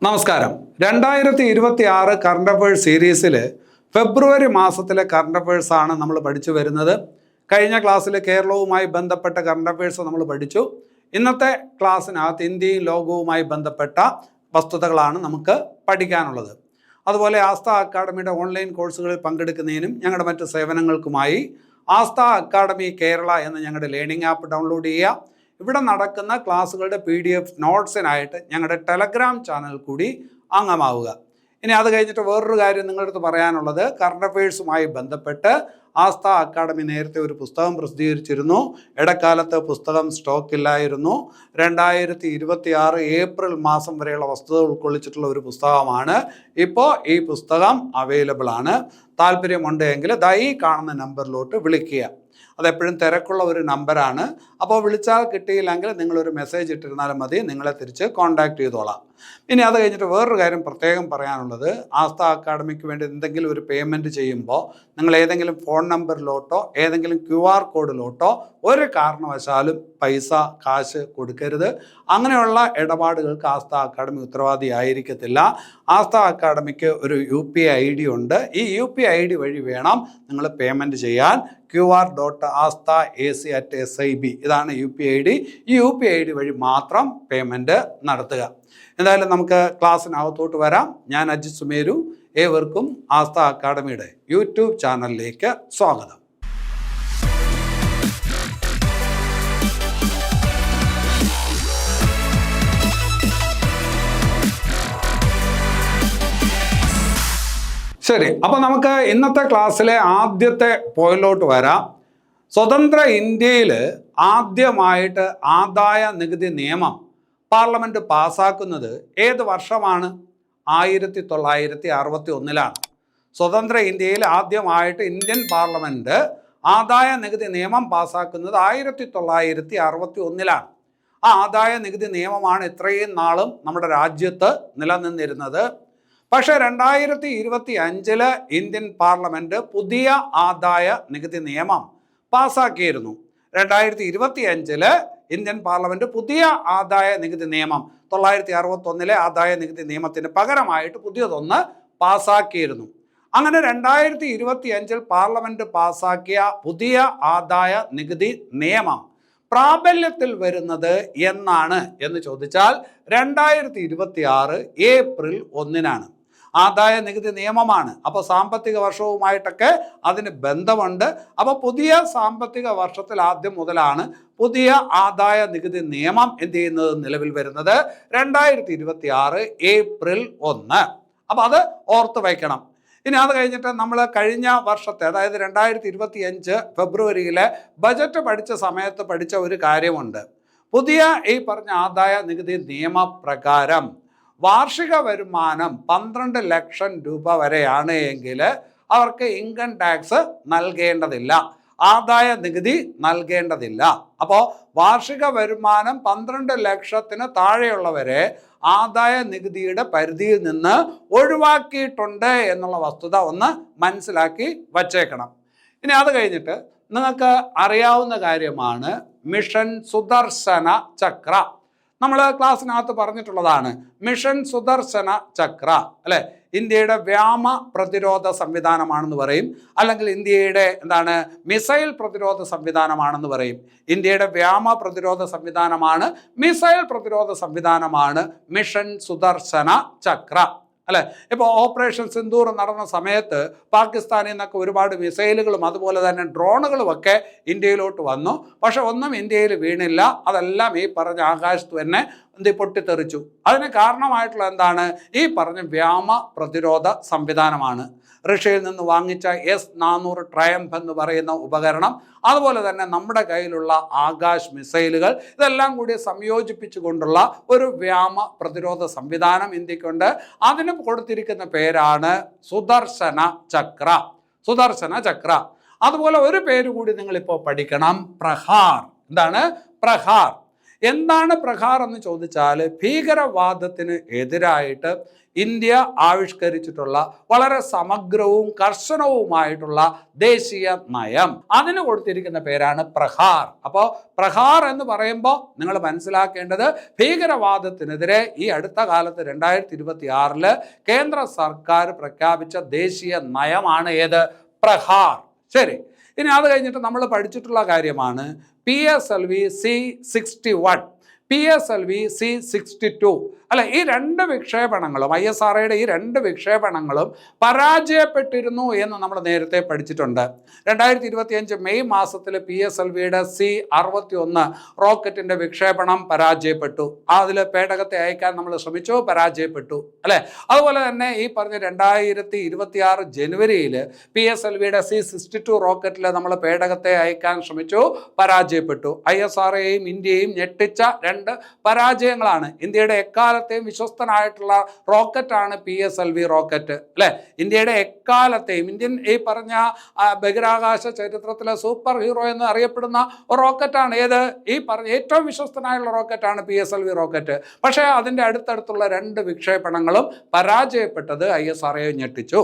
നമസ്കാരം. 2026 current affairs സീരീസിൽ ഫെബ്രുവരി മാസത്തിലെ കറണ്ട് അഫയേഴ്സ് ആണ് നമ്മൾ പഠിച്ചു വരുന്നത്. കഴിഞ്ഞ ക്ലാസ്സിൽ കേരളവുമായി ബന്ധപ്പെട്ട കറണ്ട് അഫയേഴ്സ് നമ്മൾ പഠിച്ചു. ഇന്നത്തെ ക്ലാസ്സിനകത്ത് ഇന്ത്യയും ലോകവുമായി ബന്ധപ്പെട്ട വസ്തുതകളാണ് നമുക്ക് പഠിക്കാനുള്ളത്. അതുപോലെ ആസ്ഥ അക്കാഡമിയുടെ ഓൺലൈൻ കോഴ്സുകളിൽ പങ്കെടുക്കുന്നതിനും ഞങ്ങളുടെ മറ്റ് സേവനങ്ങൾക്കുമായി ആസ്ഥ അക്കാഡമി കേരള എന്ന ഞങ്ങളുടെ ലേണിംഗ് ആപ്പ് ഡൗൺലോഡ് ചെയ്യുക. ഇവിടെ നടക്കുന്ന ക്ലാസ്സുകളുടെ PDF നോട്ട്സിനായിട്ട് ഞങ്ങളുടെ ടെലഗ്രാം ചാനൽ കൂടി അംഗമാവുക. ഇനി അത് കഴിഞ്ഞിട്ട് വേറൊരു കാര്യം നിങ്ങളുടെ അടുത്ത് പറയാനുള്ളത്, കറണ്ട് അഫയേഴ്സുമായി ബന്ധപ്പെട്ട് ആസ്ഥ അക്കാഡമി നേരത്തെ ഒരു പുസ്തകം പ്രസിദ്ധീകരിച്ചിരുന്നു. ഇടക്കാലത്ത് പുസ്തകം സ്റ്റോക്കില്ലായിരുന്നു. 2026 ഏപ്രിൽ മാസം വരെയുള്ള വസ്തുത ഉൾക്കൊള്ളിച്ചിട്ടുള്ള ഒരു പുസ്തകമാണ്. ഇപ്പോൾ ഈ പുസ്തകം അവൈലബിൾ ആണ്. താല്പര്യമുണ്ടെങ്കിൽ ഈ കാണുന്ന നമ്പറിലോട്ട് വിളിക്കുക. അതെപ്പോഴും തിരക്കുള്ള ഒരു നമ്പറാണ്. അപ്പോൾ വിളിച്ചാൽ കിട്ടിയില്ലെങ്കിൽ നിങ്ങളൊരു മെസ്സേജ് ഇട്ടിരുന്നാലും മതി, നിങ്ങളെ തിരിച്ച് കോൺടാക്ട് ചെയ്തോളാം. ഇനി അത് കഴിഞ്ഞിട്ട് വേറൊരു കാര്യം പ്രത്യേകം പറയാനുള്ളത്, ആസ്ഥ അക്കാഡമിക്ക് വേണ്ടി എന്തെങ്കിലും ഒരു പേയ്മെൻറ്റ് ചെയ്യുമ്പോൾ നിങ്ങൾ ഏതെങ്കിലും ഫോൺ നമ്പറിലോട്ടോ ഏതെങ്കിലും QR കോഡിലോട്ടോ ഒരു കാരണവശാലും കാശ് കൊടുക്കരുത്. അങ്ങനെയുള്ള ഇടപാടുകൾക്ക് ആസ്ഥ അക്കാഡമി ഉത്തരവാദിയായിരിക്കത്തില്ല. ആസ്ഥ അക്കാഡമിക്ക് ഒരു UPI ID ഉണ്ട്. ഈ UPI ID വഴി വേണം നിങ്ങൾ പേയ്മെൻറ്റ് ചെയ്യാൻ. qr.aastha.ac@sib ഇതാണ് UPI ID. ഈ UPI ID വഴി മാത്രം പേയ്മെൻറ്റ് നടത്തുക. എന്തായാലും നമുക്ക് ക്ലാസ്സിനകത്തോട്ട് വരാം. ഞാൻ അജിത് സുമേരു. ഏവർക്കും ആസ്ഥ അക്കാഡമിയുടെ യൂട്യൂബ് ചാനലിലേക്ക് സ്വാഗതം. ശരി, അപ്പോൾ നമുക്ക് ഇന്നത്തെ ക്ലാസ്സിലെ ആദ്യത്തെ പോയിന്റിലോട്ട് വരാം. സ്വതന്ത്ര ഇന്ത്യയിൽ ആദ്യമായിട്ട് ആദായ നികുതി നിയമം പാർലമെൻറ്റ് പാസ്സാക്കുന്നത് ഏത് വർഷമാണ്? 1961 സ്വതന്ത്ര ഇന്ത്യയിൽ ആദ്യമായിട്ട് ഇന്ത്യൻ പാർലമെൻറ്റ് ആദായ നികുതി നിയമം പാസ്സാക്കുന്നത് 1961 ആ ആദായ നികുതി നിയമമാണ് ഇത്രയും നാളും നമ്മുടെ രാജ്യത്ത് നിലനിന്നിരുന്നത്. പക്ഷേ 2025 ഇന്ത്യൻ പാർലമെൻറ്റ് പുതിയ ആദായ നികുതി നിയമം പാസ്സാക്കിയിരുന്നു. 2025 ഇന്ത്യൻ പാർലമെൻറ്റ് പുതിയ ആദായ നികുതി നിയമം 1961 ആദായ നികുതി നിയമത്തിന് പകരമായിട്ട് പുതിയതൊന്ന് പാസ്സാക്കിയിരുന്നു. അങ്ങനെ 2025 പാർലമെൻറ്റ് പാസ്സാക്കിയ പുതിയ ആദായ നികുതി നിയമം പ്രാബല്യത്തിൽ വരുന്നത് എന്നാണ് എന്ന് ചോദിച്ചാൽ 2026 ഏപ്രിൽ 1 ആദായ നികുതി നിയമമാണ്. അപ്പോൾ സാമ്പത്തിക വർഷവുമായിട്ടൊക്കെ അതിന് ബന്ധമുണ്ട്. അപ്പോൾ പുതിയ സാമ്പത്തിക വർഷത്തിൽ ആദ്യം മുതലാണ് പുതിയ ആദായ നികുതി നിയമം എന്ത് ചെയ്യുന്നത് നിലവിൽ വരുന്നത് 2026 ഏപ്രിൽ 1. അപ്പോൾ അത് ഓർത്ത് വയ്ക്കണം. ഇനി അത് കഴിഞ്ഞിട്ട് നമ്മൾ കഴിഞ്ഞ വർഷത്തെ, അതായത് 2025 ഫെബ്രുവരിയിലെ ബജറ്റ് പഠിച്ച സമയത്ത് പഠിച്ച ഒരു കാര്യമുണ്ട്. പുതിയ ഈ പറഞ്ഞ ആദായ നികുതി നിയമപ്രകാരം വാർഷിക വരുമാനം 12 ലക്ഷം രൂപ വരെയാണ് എങ്കിൽ അവർക്ക് ഇൻകം ടാക്സ് നൽകേണ്ടതില്ല, ആദായ നികുതി നൽകേണ്ടതില്ല. അപ്പോൾ വാർഷിക വരുമാനം 12 ലക്ഷത്തിന് താഴെയുള്ളവരെ ആദായ നികുതിയുടെ പരിധിയിൽ നിന്ന് ഒഴിവാക്കിയിട്ടുണ്ട് എന്നുള്ള വസ്തുത ഒന്ന് മനസ്സിലാക്കി വച്ചേക്കണം. ഇനി അത് കഴിഞ്ഞിട്ട് നിങ്ങൾക്ക് അറിയാവുന്ന കാര്യമാണ് മിഷൻ സുദർശന ചക്ര. നമ്മൾ ക്ലാസ്സിനകത്ത് പറഞ്ഞിട്ടുള്ളതാണ് മിഷൻ സുദർശന ചക്ര, അല്ലെ? ഇന്ത്യയുടെ വ്യോമ പ്രതിരോധ സംവിധാനമാണെന്ന് പറയും, അല്ലെങ്കിൽ ഇന്ത്യയുടെ മിസൈൽ പ്രതിരോധ സംവിധാനമാണെന്ന് പറയും. ഇന്ത്യയുടെ വ്യോമ പ്രതിരോധ സംവിധാനമാണ്, മിസൈൽ പ്രതിരോധ സംവിധാനമാണ് മിഷൻ സുദർശന ചക്ര, അല്ലെ? ഇപ്പോൾ ഓപ്പറേഷൻ സിന്ദൂർ നടന്ന സമയത്ത് പാകിസ്ഥാനിൽ നിന്നൊക്കെ ഒരുപാട് മിസൈലുകളും അതുപോലെ തന്നെ ഡ്രോണുകളും ഒക്കെ ഇന്ത്യയിലോട്ട് വന്നു. പക്ഷെ ഒന്നും ഇന്ത്യയിൽ വീണില്ല. അതെല്ലാം ഈ പറഞ്ഞ ആകാശത്ത് തന്നെ പൊട്ടിത്തെറിച്ചു. അതിന് കാരണമായിട്ടുള്ള എന്താണ്? ഈ പറഞ്ഞ വ്യോമ പ്രതിരോധ സംവിധാനമാണ്. റഷ്യയിൽ നിന്ന് വാങ്ങിച്ച S-400 ട്രയംഫ് എന്ന് പറയുന്ന ഉപകരണം, അതുപോലെ തന്നെ നമ്മുടെ കയ്യിലുള്ള ആകാശ് മിസൈലുകൾ, ഇതെല്ലാം കൂടി സംയോജിപ്പിച്ചുകൊണ്ടുള്ള ഒരു വ്യോമ പ്രതിരോധ സംവിധാനം ഇന്ത്യക്കുണ്ട്. അതിന് കൊടുത്തിരിക്കുന്ന പേരാണ് സുദർശന ചക്ര. സുദർശന ചക്ര. അതുപോലെ ഒരു പേര് കൂടി നിങ്ങളിപ്പോൾ പഠിക്കണം, പ്രഹാർ. എന്താണ് പ്രഹാർ? എന്താണ് പ്രഹാർ എന്ന് ചോദിച്ചാൽ ഭീകരവാദത്തിന് എതിരായിട്ട് ഇന്ത്യ ആവിഷ്കരിച്ചിട്ടുള്ള വളരെ സമഗ്രവും കർശനവുമായിട്ടുള്ള ദേശീയ നയം. അതിന് കൊടുത്തിരിക്കുന്ന പേരാണ് പ്രഹാർ. അപ്പോൾ പ്രഹാർ എന്ന് പറയുമ്പോൾ നിങ്ങൾ മനസ്സിലാക്കേണ്ടത് ഭീകരവാദത്തിനെതിരെ ഈ അടുത്ത കാലത്ത് 2026 കേന്ദ്ര സർക്കാർ പ്രഖ്യാപിച്ച ദേശീയ നയമാണ് ഏത്? പ്രഹാർ. ശരി, ഇനി അത് കഴിഞ്ഞിട്ട് നമ്മൾ പഠിച്ചിട്ടുള്ള കാര്യമാണ് PSLV C61, PSLV C62. അല്ല, ഈ രണ്ട് വിക്ഷേപണങ്ങളും ISROയുടെ ഈ രണ്ട് വിക്ഷേപണങ്ങളും പരാജയപ്പെട്ടിരുന്നു എന്ന് നമ്മൾ നേരത്തെ പഠിച്ചിട്ടുണ്ട്. 2025 മെയ് മാസത്തിൽ PSLVയുടെ C61 റോക്കറ്റിന്റെ വിക്ഷേപണം പരാജയപ്പെട്ടു. അതിൽ പേടകത്തെ അയക്കാൻ നമ്മൾ ശ്രമിച്ചു, പരാജയപ്പെട്ടു അല്ലെ. അതുപോലെ തന്നെ ഈ പറഞ്ഞ 2026 ജനുവരിയിൽ PSLVയുടെ C62 റോക്കറ്റിൽ നമ്മൾ പേടകത്തെ അയക്കാൻ ശ്രമിച്ചു, പരാജയപ്പെട്ടു. ISROയെയും ഇന്ത്യയും ഞെട്ടിച്ച രണ്ട് പരാജയങ്ങളാണ്. ഇന്ത്യയുടെ എക്കാലത്തെയും വിശ്വസ്തനായിട്ടുള്ള റോക്കറ്റാണ് PSLV റോക്കറ്റ് അല്ലെ. ഇന്ത്യയുടെ എക്കാലത്തെയും ഈ പറഞ്ഞ ബഹിരാകാശ ചരിത്രത്തിലെ സൂപ്പർ ഹീറോ എന്ന് അറിയപ്പെടുന്ന റോക്കറ്റാണ് ഏത്? ഈ പറഞ്ഞ ഏറ്റവും വിശ്വസ്തനായുള്ള റോക്കറ്റാണ് PSLV റോക്കറ്റ്. പക്ഷേ അതിൻ്റെ അടുത്തടുത്തുള്ള രണ്ട് വിക്ഷേപണങ്ങളും പരാജയപ്പെട്ടത് ISRO ഞെട്ടിച്ചു.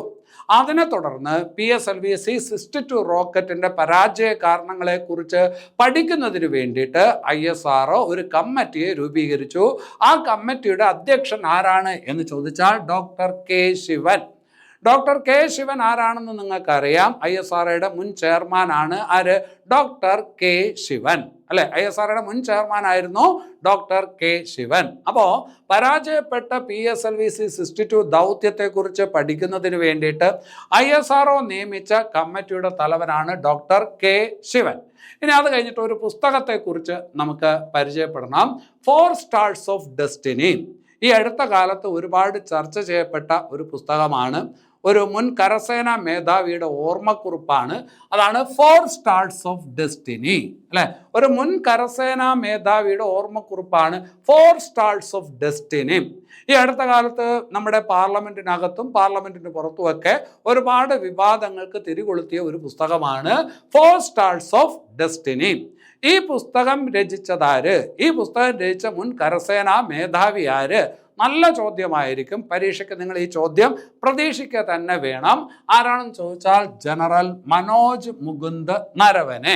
അതിനെ തുടർന്ന് PSLV C62 റോക്കറ്റിന്റെ പരാജയ കാരണങ്ങളെക്കുറിച്ച് പഠിക്കുന്നതിന് വേണ്ടിയിട്ട് ISRO ഒരു കമ്മിറ്റിയെ രൂപീകരിച്ചു. ആ കമ്മിറ്റിയുടെ അധ്യക്ഷൻ ആരാണ് എന്ന് ചോദിച്ചാൽ doctor K Sivan. Doctor K Sivan ആരാണെന്ന് നിങ്ങൾക്കറിയാം. ISROയുടെ മുൻ ചെയർമാനാണ് ആര്? ഡോക്ടർ കെ ശിവൻ അല്ലെ. ISROയുടെ മുൻ ചെയർമാൻ ആയിരുന്നു ഡോക്ടർ കെ ശിവൻ. അപ്പോൾ പരാജയപ്പെട്ട PSLV C62 ദൗത്യത്തെക്കുറിച്ച് പഠിക്കുന്നതിന് വേണ്ടിയിട്ട് ISRO നിയമിച്ച കമ്മിറ്റിയുടെ തലവനാണ് ഡോക്ടർ കെ ശിവൻ. ഇനി അത് കഴിഞ്ഞിട്ട് ഒരു പുസ്തകത്തെക്കുറിച്ച് നമുക്ക് പരിചയപ്പെടണം. 4 സ്റ്റാർസ് ഓഫ് ഡെസ്റ്റിനി. ഈ അടുത്ത കാലത്ത് ഒരുപാട് ചർച്ച ചെയ്യപ്പെട്ട ഒരു പുസ്തകമാണ്. ഒരു മുൻ കരസേനാ മേധാവിയുടെ ഓർമ്മക്കുറിപ്പാണ്. അതാണ് 4 സ്റ്റാർസ് ഓഫ് ഡെസ്റ്റിനി അല്ലെ. ഒരു മുൻ കരസേനാ മേധാവിയുടെ ഓർമ്മക്കുറിപ്പാണ് 4 സ്റ്റാർസ് ഓഫ് ഡെസ്റ്റിനി. ഈ അടുത്ത കാലത്ത് നമ്മുടെ പാർലമെന്റിനകത്തും പാർലമെന്റിന് പുറത്തുമൊക്കെ ഒരുപാട് വിവാദങ്ങൾക്ക് തിരികൊളുത്തിയ ഒരു പുസ്തകമാണ് 4 സ്റ്റാർസ് ഓഫ് ഡെസ്റ്റിനി. ഈ പുസ്തകം രചിച്ചതാര്? ഈ പുസ്തകം രചിച്ച മുൻ കരസേനാ മേധാവി ആര്? നല്ല ചോദ്യമായിരിക്കും. പരീക്ഷയ്ക്ക് നിങ്ങൾ ഈ ചോദ്യം പ്രതീക്ഷിക്കുക തന്നെ വേണം. ആരാണെന്ന് ചോദിച്ചാൽ ജനറൽ മനോജ് മുകുന്ദ് നരവനെ.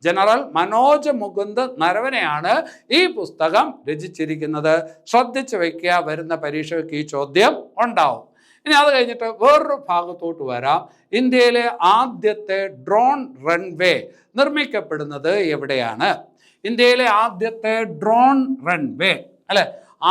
ജനറൽ മനോജ് മുകുന്ദ് നരവനെയാണ് ഈ പുസ്തകം രചിച്ചിരിക്കുന്നത്. ശ്രദ്ധിച്ചു വയ്ക്കുക, വരുന്ന പരീക്ഷയ്ക്ക് ഈ ചോദ്യം ഉണ്ടാവും. ഇനി അത് കഴിഞ്ഞിട്ട് വേറൊരു ഭാഗത്തോട്ട് വരാം. ഇന്ത്യയിലെ ആദ്യത്തെ ഡ്രോൺ റൺവേ നിർമ്മിക്കപ്പെടുന്നത് എവിടെയാണ്? ഇന്ത്യയിലെ ആദ്യത്തെ ഡ്രോൺ റൺവേ അല്ലെ.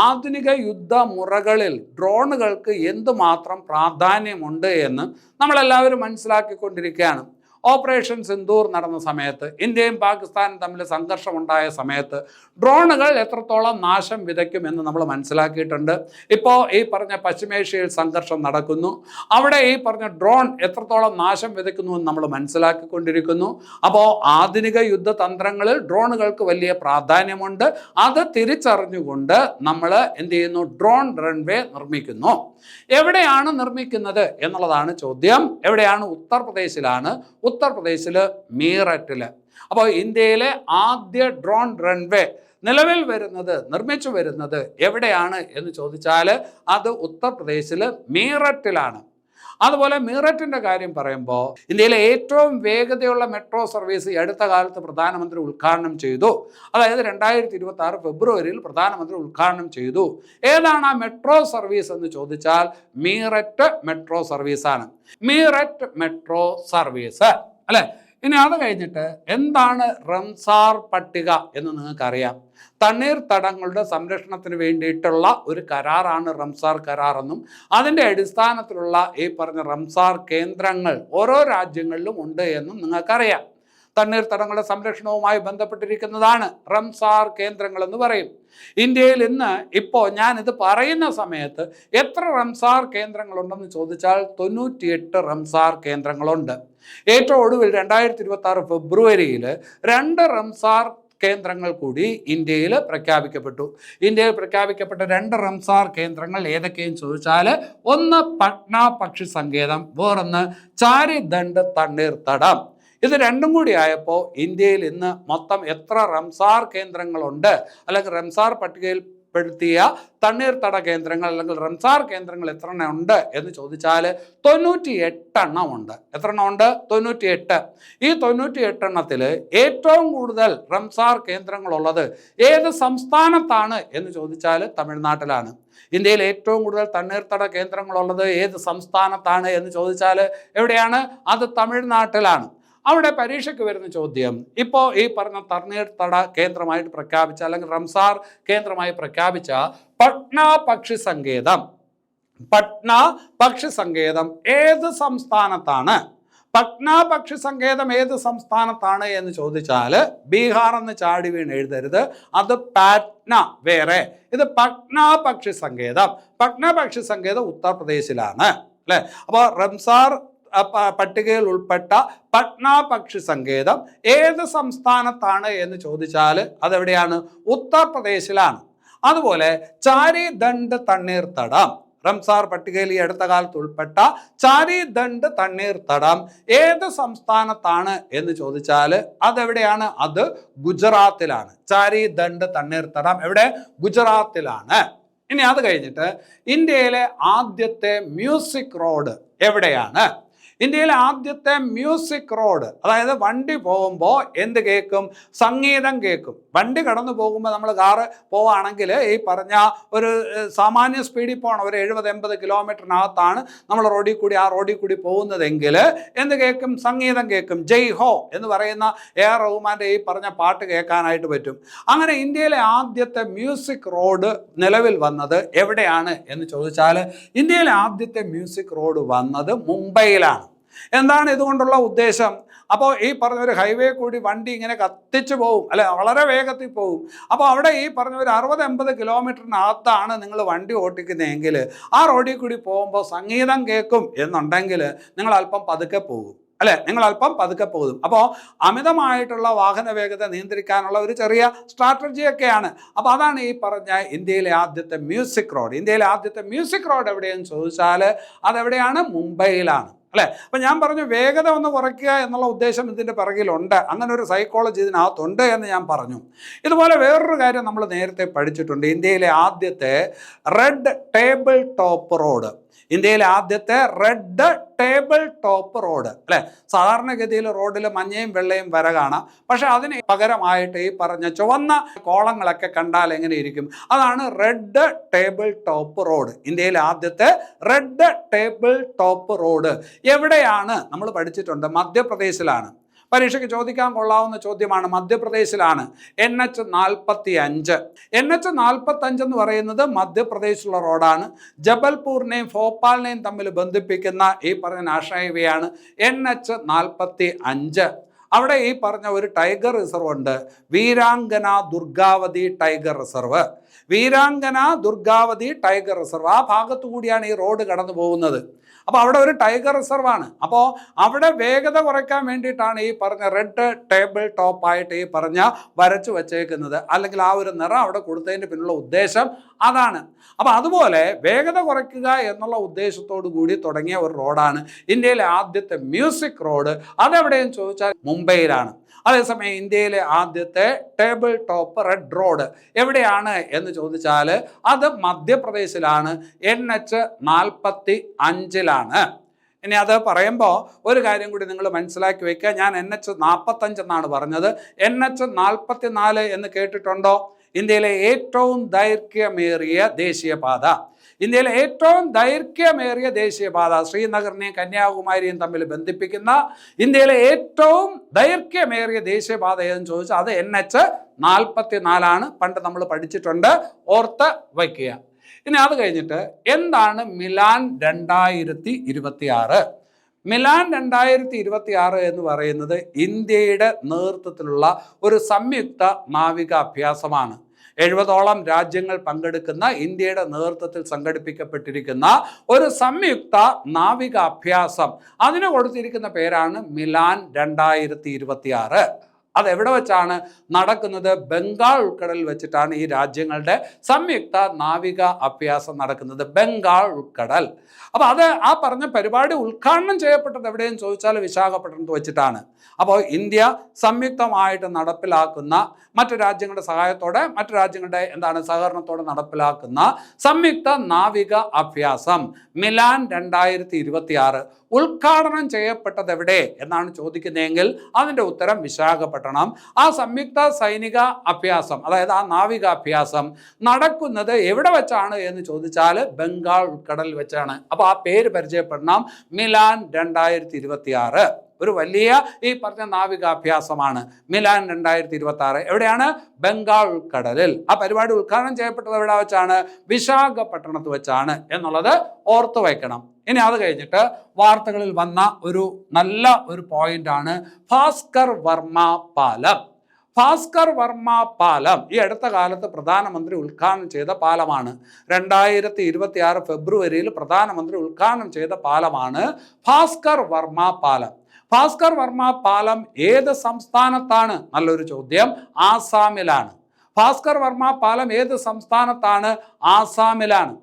ആധുനിക യുദ്ധമുറകളിൽ ഡ്രോണുകൾക്ക് എന്തുമാത്രം പ്രാധാന്യമുണ്ട് എന്ന് നമ്മളെല്ലാവരും മനസ്സിലാക്കിക്കൊണ്ടിരിക്കുകയാണ്. ഓപ്പറേഷൻ സിന്ദൂർ നടന്ന സമയത്ത്, ഇന്ത്യയും പാകിസ്ഥാനും തമ്മിൽ സംഘർഷമുണ്ടായ സമയത്ത് ഡ്രോണുകൾ എത്രത്തോളം നാശം വിതയ്ക്കുമെന്ന് നമ്മൾ മനസ്സിലാക്കിയിട്ടുണ്ട്. ഇപ്പോൾ ഈ പറഞ്ഞ പശ്ചിമേഷ്യയിൽ സംഘർഷം നടക്കുന്നു. അവിടെ ഈ പറഞ്ഞ ഡ്രോൺ എത്രത്തോളം നാശം വിതയ്ക്കുന്നു എന്ന് നമ്മൾ മനസ്സിലാക്കിക്കൊണ്ടിരിക്കുന്നു. അപ്പോൾ ആധുനിക യുദ്ധതന്ത്രങ്ങളിൽ ഡ്രോണുകൾക്ക് വലിയ പ്രാധാന്യമുണ്ട്. അത് തിരിച്ചറിഞ്ഞുകൊണ്ട് നമ്മൾ എന്ത് ചെയ്യുന്നു? ഡ്രോൺ റൺവേ നിർമ്മിക്കുന്നു. എവിടെയാണ് നിർമ്മിക്കുന്നത് എന്നുള്ളതാണ് ചോദ്യം. എവിടെയാണ്? ഉത്തർപ്രദേശിലാണ്. ഉത്തർപ്രദേശിൽ മീററ്റിൽ. അപ്പോൾ ഇന്ത്യയിലെ ആദ്യ ഡ്രോൺ റൺവേ നിലവിൽ വരുന്നത്, നിർമ്മിച്ചു വരുന്നത് എവിടെയാണ് എന്ന് ചോദിച്ചാൽ അത് ഉത്തർപ്രദേശിൽ മീററ്റിലാണ്. അതുപോലെ മീററ്റിൻ്റെ കാര്യം പറയുമ്പോൾ ഇന്ത്യയിലെ ഏറ്റവും വേഗതയുള്ള മെട്രോ സർവീസ് ഈ അടുത്ത കാലത്ത് പ്രധാനമന്ത്രി ഉദ്ഘാടനം ചെയ്തു. അതായത് 2026 ഫെബ്രുവരിയിൽ പ്രധാനമന്ത്രി ഉദ്ഘാടനം ചെയ്തു. ഏതാണ് ആ മെട്രോ സർവീസ് എന്ന് ചോദിച്ചാൽ മീററ്റ് മെട്രോ സർവീസാണ്. മീററ്റ് മെട്രോ സർവീസ് അല്ലെ. ഇനി അത് കഴിഞ്ഞിട്ട് എന്താണ് റംസാർ പട്ടിക എന്ന് നിങ്ങൾക്കറിയാം. തണ്ണീർത്തടങ്ങളുടെ സംരക്ഷണത്തിന് വേണ്ടിയിട്ടുള്ള ഒരു കരാറാണ് റംസാർ കരാർ എന്നും അതിൻ്റെ അടിസ്ഥാനത്തിലുള്ള ഈ പറഞ്ഞ റംസാർ കേന്ദ്രങ്ങൾ ഓരോ രാജ്യങ്ങളിലും ഉണ്ട് എന്നും നിങ്ങൾക്കറിയാം. തണ്ണീർത്തടങ്ങളുടെ സംരക്ഷണവുമായി ബന്ധപ്പെട്ടിരിക്കുന്നതാണ് റംസാർ കേന്ദ്രങ്ങൾ എന്ന് പറയും. ഇന്ത്യയിൽ ഇന്ന് ഇപ്പോൾ ഞാനിത് പറയുന്ന സമയത്ത് എത്ര റംസാർ കേന്ദ്രങ്ങളുണ്ടെന്ന് ചോദിച്ചാൽ 98 റംസാർ കേന്ദ്രങ്ങളുണ്ട്. ഏറ്റവും ഒടുവിൽ 2026 ഫെബ്രുവരിയിൽ 2 റംസാർ കേന്ദ്രങ്ങൾ കൂടി ഇന്ത്യയിൽ പ്രഖ്യാപിക്കപ്പെട്ടു. ഇന്ത്യയിൽ പ്രഖ്യാപിക്കപ്പെട്ട 2 റംസാർ കേന്ദ്രങ്ങൾ ഏതൊക്കെയെന്ന് ചോദിച്ചാൽ ഒന്ന് പട്ന പക്ഷി സങ്കേതം, വേറൊന്ന് ചാരിദണ്ഡ് തണ്ണീർത്തടം. ഇത് രണ്ടും കൂടി ആയപ്പോൾ ഇന്ത്യയിൽ ഇന്ന് മൊത്തം എത്ര റംസാർ കേന്ദ്രങ്ങളുണ്ട്, അല്ലെങ്കിൽ റംസാർ പട്ടികയിൽ പ്പെടുത്തിയ തണ്ണീർത്തട കേന്ദ്രങ്ങൾ അല്ലെങ്കിൽ റംസാർ കേന്ദ്രങ്ങൾ എത്ര എണ്ണം ഉണ്ട് എന്ന് ചോദിച്ചാൽ 98 എണ്ണം ഉണ്ട്. എത്ര എണ്ണം ഉണ്ട്? 98. ഈ 98 എണ്ണത്തിൽ ഏറ്റവും കൂടുതൽ റംസാർ കേന്ദ്രങ്ങളുള്ളത് ഏത് സംസ്ഥാനത്താണ് എന്ന് ചോദിച്ചാൽ തമിഴ്നാട്ടിലാണ്. ഇന്ത്യയിൽ ഏറ്റവും കൂടുതൽ തണ്ണീർത്തട കേന്ദ്രങ്ങളുള്ളത് ഏത് സംസ്ഥാനത്താണ് എന്ന് ചോദിച്ചാൽ എവിടെയാണ്? അത് തമിഴ്നാട്ടിലാണ്. അവിടെ പരീക്ഷയ്ക്ക് വരുന്ന ചോദ്യം, ഇപ്പോൾ ഈ പറഞ്ഞ തണ്ണീർത്തട കേന്ദ്രമായിട്ട് പ്രഖ്യാപിച്ച അല്ലെങ്കിൽ റംസാർ കേന്ദ്രമായി പ്രഖ്യാപിച്ച പട്ന പക്ഷി സങ്കേതം, പട്ന പക്ഷി സങ്കേതം ഏത് സംസ്ഥാനത്താണ്? പട്ന പക്ഷി സങ്കേതം ഏത് സംസ്ഥാനത്താണ് എന്ന് ചോദിച്ചാൽ ബീഹാർ എന്ന് ചാടി വീണ് എഴുതരുത്, അത് പാറ്റ്ന വേറെ. ഇത് പട്ന പക്ഷി സങ്കേതം. പട്ന പക്ഷി സങ്കേതം ഉത്തർപ്രദേശിലാണ് അല്ലേ. അപ്പോൾ റംസാർ പട്ടികയിൽ ഉൾപ്പെട്ട പട്ന പക്ഷി സങ്കേതം ഏത് സംസ്ഥാനത്താണ് എന്ന് ചോദിച്ചാൽ അതെവിടെയാണ്? ഉത്തർപ്രദേശിലാണ്. അതുപോലെ ചാരിദണ്ഡ് തണ്ണീർത്തടം, റംസാർ പട്ടികയിൽ ഈ അടുത്ത കാലത്ത് ഉൾപ്പെട്ട ചാരിദണ്ഡ് തണ്ണീർത്തടം ഏത് സംസ്ഥാനത്താണ് എന്ന് ചോദിച്ചാൽ അതെവിടെയാണ്? അത് ഗുജറാത്തിലാണ്. ചാരിദണ്ഡ് തണ്ണീർത്തടം എവിടെ? ഗുജറാത്തിലാണ്. ഇനി അത് കഴിഞ്ഞിട്ട് ഇന്ത്യയിലെ ആദ്യത്തെ മ്യൂസിക് റോഡ് എവിടെയാണ്? ഇന്ത്യയിലെ ആദ്യത്തെ മ്യൂസിക് റോഡ്, അതായത് വണ്ടി പോകുമ്പോൾ എന്ത് കേൾക്കും? സംഗീതം കേൾക്കും. വണ്ടി കടന്നു പോകുമ്പോൾ നമ്മൾ കാറ് പോവുകയാണെങ്കിൽ ഈ പറഞ്ഞ ഒരു സാമാന്യ സ്പീഡിൽ പോകണം, ഒരു 70-80 കിലോമീറ്ററിനകത്താണ് നമ്മൾ ആ റോഡിൽ കൂടി പോകുന്നതെങ്കിൽ എന്ത് കേൾക്കും? സംഗീതം കേൾക്കും. ജയ് ഹോ എന്ന് പറയുന്ന A.R. റഹ്മാൻ്റെ ഈ പറഞ്ഞ പാട്ട് കേൾക്കാനായിട്ട് പറ്റും. അങ്ങനെ ഇന്ത്യയിലെ ആദ്യത്തെ മ്യൂസിക് റോഡ് നിലവിൽ വന്നത് എവിടെയാണ് എന്ന് ചോദിച്ചാൽ ഇന്ത്യയിലെ ആദ്യത്തെ മ്യൂസിക് റോഡ് വന്നത് മുംബൈയിലാണ്. എന്താണ് ഇതുകൊണ്ടുള്ള ഉദ്ദേശം? അപ്പോൾ ഈ പറഞ്ഞ ഒരു ഹൈവേ കൂടി വണ്ടി ഇങ്ങനെ കത്തിച്ചു പോകും അല്ലെ, വളരെ വേഗത്തിൽ പോകും. അപ്പോൾ അവിടെ ഈ പറഞ്ഞ ഒരു 60-80 കിലോമീറ്ററിനകത്താണ് നിങ്ങൾ വണ്ടി ഓട്ടിക്കുന്നതെങ്കിൽ ആ റോഡിൽ കൂടി പോകുമ്പോൾ സംഗീതം കേൾക്കും എന്നുണ്ടെങ്കിൽ നിങ്ങൾ അല്പം പതുക്കെ പോകും അല്ലെ, നിങ്ങൾ അല്പം പതുക്കെ പോകും. അപ്പോൾ അമിതമായിട്ടുള്ള വാഹന വേഗത നിയന്ത്രിക്കാനുള്ള ഒരു ചെറിയ സ്ട്രാറ്റജിയൊക്കെയാണ്. അപ്പോൾ അതാണ് ഈ പറഞ്ഞ ഇന്ത്യയിലെ ആദ്യത്തെ മ്യൂസിക് റോഡ്. ഇന്ത്യയിലെ ആദ്യത്തെ മ്യൂസിക് റോഡ് എവിടെയെന്ന് ചോദിച്ചാൽ അതെവിടെയാണ്? മുംബൈയിലാണ് അല്ലേ. അപ്പം ഞാൻ പറഞ്ഞു വേഗത ഒന്ന് കുറയ്ക്കുക എന്നുള്ള ഉദ്ദേശം ഇതിൻ്റെ പിറകിലുണ്ട്, അങ്ങനെ ഒരു സൈക്കോളജി ഇതിനകത്തുണ്ട് എന്ന് ഞാൻ പറഞ്ഞു. ഇതുപോലെ വേറൊരു കാര്യം നമ്മൾ നേരത്തെ പഠിച്ചിട്ടുണ്ട്. ഇന്ത്യയിലെ ആദ്യത്തെ റെഡ് ടേബിൾ ടോപ്പ് റോഡ്, ഇന്ത്യയിലെ ആദ്യത്തെ റെഡ് ടേബിൾ ടോപ്പ് റോഡ് അല്ലെ. സാധാരണഗതിയിൽ റോഡിൽ മഞ്ഞയും വെള്ളയും വര കാണാം, പക്ഷെ അതിന് പകരമായിട്ട് ഈ പറഞ്ഞ ചുവന്ന കോളങ്ങളൊക്കെ കണ്ടാൽ എങ്ങനെ ഇരിക്കും? അതാണ് റെഡ് ടേബിൾ ടോപ്പ് റോഡ്. ഇന്ത്യയിലെ ആദ്യത്തെ റെഡ് ടേബിൾ ടോപ്പ് റോഡ് എവിടെയാണ്? നമ്മൾ പഠിച്ചിട്ടുണ്ട്, മധ്യപ്രദേശിലാണ്. പരീക്ഷയ്ക്ക് ചോദിക്കാൻ കൊള്ളാവുന്ന ചോദ്യമാണ്. മധ്യപ്രദേശിലാണ് NH 45. NH 45 എന്ന് പറയുന്നത് മധ്യപ്രദേശിലുള്ള റോഡാണ്. ജബൽപൂരിനെയും ഭോപ്പാലിനെയും തമ്മിൽ ബന്ധിപ്പിക്കുന്ന ഈ പറഞ്ഞ നാഷണൽ ഹൈവേയാണ് NH 45. അവിടെ ഈ പറഞ്ഞ ഒരു ടൈഗർ റിസർവ് ഉണ്ട്, Veerangana Durgavati tiger reserve. Veerangana Durgavati tiger reserve ആ ഭാഗത്തു കൂടിയാണ് ഈ റോഡ് കടന്നു പോകുന്നത്. അപ്പോൾ അവിടെ ഒരു ടൈഗർ റിസർവാണ്. അപ്പോൾ അവിടെ വേഗത കുറയ്ക്കാൻ വേണ്ടിയിട്ടാണ് ഈ പറഞ്ഞ റെഡ് ടേബിൾ ടോപ്പായിട്ട് ഈ പറഞ്ഞ വരച്ചു വച്ചേക്കുന്നത്, അല്ലെങ്കിൽ ആ ഒരു നിറം അവിടെ കൊടുത്തതിൻ്റെ പിന്നിലുള്ള ഉദ്ദേശം അതാണ്. അപ്പോൾ അതുപോലെ വേഗത കുറയ്ക്കുക എന്നുള്ള ഉദ്ദേശത്തോടു കൂടി തുടങ്ങിയ ഒരു റോഡാണ് ഇന്ത്യയിലെ ആദ്യത്തെ മ്യൂസിക് റോഡ്. അതെവിടെയെന്ന് ചോദിച്ചാൽ മുംബൈയിലാണ്. അതേസമയം ഇന്ത്യയിലെ ആദ്യത്തെ ടേബിൾ ടോപ്പ് റെഡ് റോഡ് എവിടെയാണ് എന്ന് ചോദിച്ചാൽ അത് മധ്യപ്രദേശിലാണ്, NH 45. ഇനി അത് പറയുമ്പോൾ ഒരു കാര്യം കൂടി നിങ്ങൾ മനസ്സിലാക്കി വയ്ക്കുക. ഞാൻ NH 45 എന്നാണ് പറഞ്ഞത്, NH 44 എന്ന് കേട്ടിട്ടുണ്ടോ? ഇന്ത്യയിലെ ഏറ്റവും ദൈർഘ്യമേറിയ ദേശീയപാത. ഇന്ത്യയിലെ ഏറ്റവും ദൈർഘ്യമേറിയ ദേശീയപാത, ശ്രീനഗറിനെയും കന്യാകുമാരിയും തമ്മിൽ ബന്ധിപ്പിക്കുന്ന ഇന്ത്യയിലെ ഏറ്റവും ദൈർഘ്യമേറിയ ദേശീയപാത എന്ന് ചോദിച്ചാൽ അത് NH 44. പണ്ട് നമ്മൾ പഠിച്ചിട്ടുണ്ട്, ഓർത്ത് വയ്ക്കുക. ഇനി അത് കഴിഞ്ഞിട്ട് എന്താണ് മിലാൻ 2026? മിലാൻ 2026 എന്ന് പറയുന്നത് ഇന്ത്യയുടെ നേതൃത്വത്തിലുള്ള ഒരു സംയുക്ത നാവിക അഭ്യാസമാണ്. 70ഓളം രാജ്യങ്ങൾ പങ്കെടുക്കുന്ന ഇന്ത്യയുടെ നേതൃത്വത്തിൽ സംഘടിപ്പിക്കപ്പെട്ടിരിക്കുന്ന ഒരു സംയുക്ത നാവിക അഭ്യാസം. അതിന് കൊടുത്തിരിക്കുന്ന പേരാണ് മിലാൻ 2026. അതെവിടെ വെച്ചാണ് നടക്കുന്നത്? ബംഗാൾ ഉൾക്കടലിൽ വെച്ചിട്ടാണ് ഈ രാജ്യങ്ങളുടെ സംയുക്ത നാവിക അഭ്യാസം നടക്കുന്നത്. ബംഗാൾ ഉൾക്കടൽ. അപ്പൊ അത് ആ പറഞ്ഞ പരിപാടി ഉദ്ഘാടനം ചെയ്യപ്പെട്ടത് എവിടെയെന്ന് ചോദിച്ചാൽ വിശാഖപട്ടണത്ത് വെച്ചിട്ടാണ്. അപ്പോൾ ഇന്ത്യ സംയുക്തമായിട്ട് നടപ്പിലാക്കുന്ന, മറ്റു രാജ്യങ്ങളുടെ സഹായത്തോടെ, മറ്റു രാജ്യങ്ങളുടെ സഹകരണത്തോടെ നടപ്പിലാക്കുന്ന സംയുക്ത നാവിക അഭ്യാസം മിലാൻ 2026 ഉദ്ഘാടനം ചെയ്യപ്പെട്ടത് എവിടെ എന്നാണ് ചോദിക്കുന്നതെങ്കിൽ അതിൻ്റെ ഉത്തരം വിശാഖപട്ടണം. ആ സംയുക്ത സൈനിക അഭ്യാസം, അതായത് ആ നാവികാഭ്യാസം നടക്കുന്നത് എവിടെ വെച്ചാണ് എന്ന് ചോദിച്ചാൽ ബംഗാൾ ഉൾക്കടലിൽ വെച്ചാണ്. അപ്പോൾ ആ പേര് പരിചയപ്പെടണം, മിലാൻ 2026. ഒരു വലിയ ഈ പറഞ്ഞ നാവികാഭ്യാസമാണ് മിലാൻ 2026. എവിടെയാണ്? ബംഗാൾ ഉൾക്കടലിൽ. ആ പരിപാടി ഉദ്ഘാടനം ചെയ്യപ്പെട്ടത് എവിടെ വെച്ചാണ്? വിശാഖപട്ടണത്ത് വെച്ചാണ് എന്നുള്ളത് ഓർത്തു വയ്ക്കണം. ഇനി അത് കഴിഞ്ഞിട്ട് വാർത്തകളിൽ വന്ന ഒരു നല്ല ഒരു പോയിന്റാണ് ഭാസ്കർ വർമ്മ പാലം. ഭാസ്കർ വർമ്മ പാലം ഈ അടുത്ത കാലത്ത് പ്രധാനമന്ത്രി ഉദ്ഘാടനം ചെയ്ത പാലമാണ്. 2026 ഫെബ്രുവരിയിൽ പ്രധാനമന്ത്രി ഉദ്ഘാടനം ചെയ്ത പാലമാണ് ഭാസ്കർ വർമ്മ പാലം. ഭാസ്കർ വർമ്മ പാലം ഏത് സംസ്ഥാനത്താണ്? നല്ലൊരു ചോദ്യം. ആസാമിലാണ്. ഭാസ്കർ വർമ്മ പാലം ഏത് സംസ്ഥാനത്താണ്? ആസാമിലാണ്.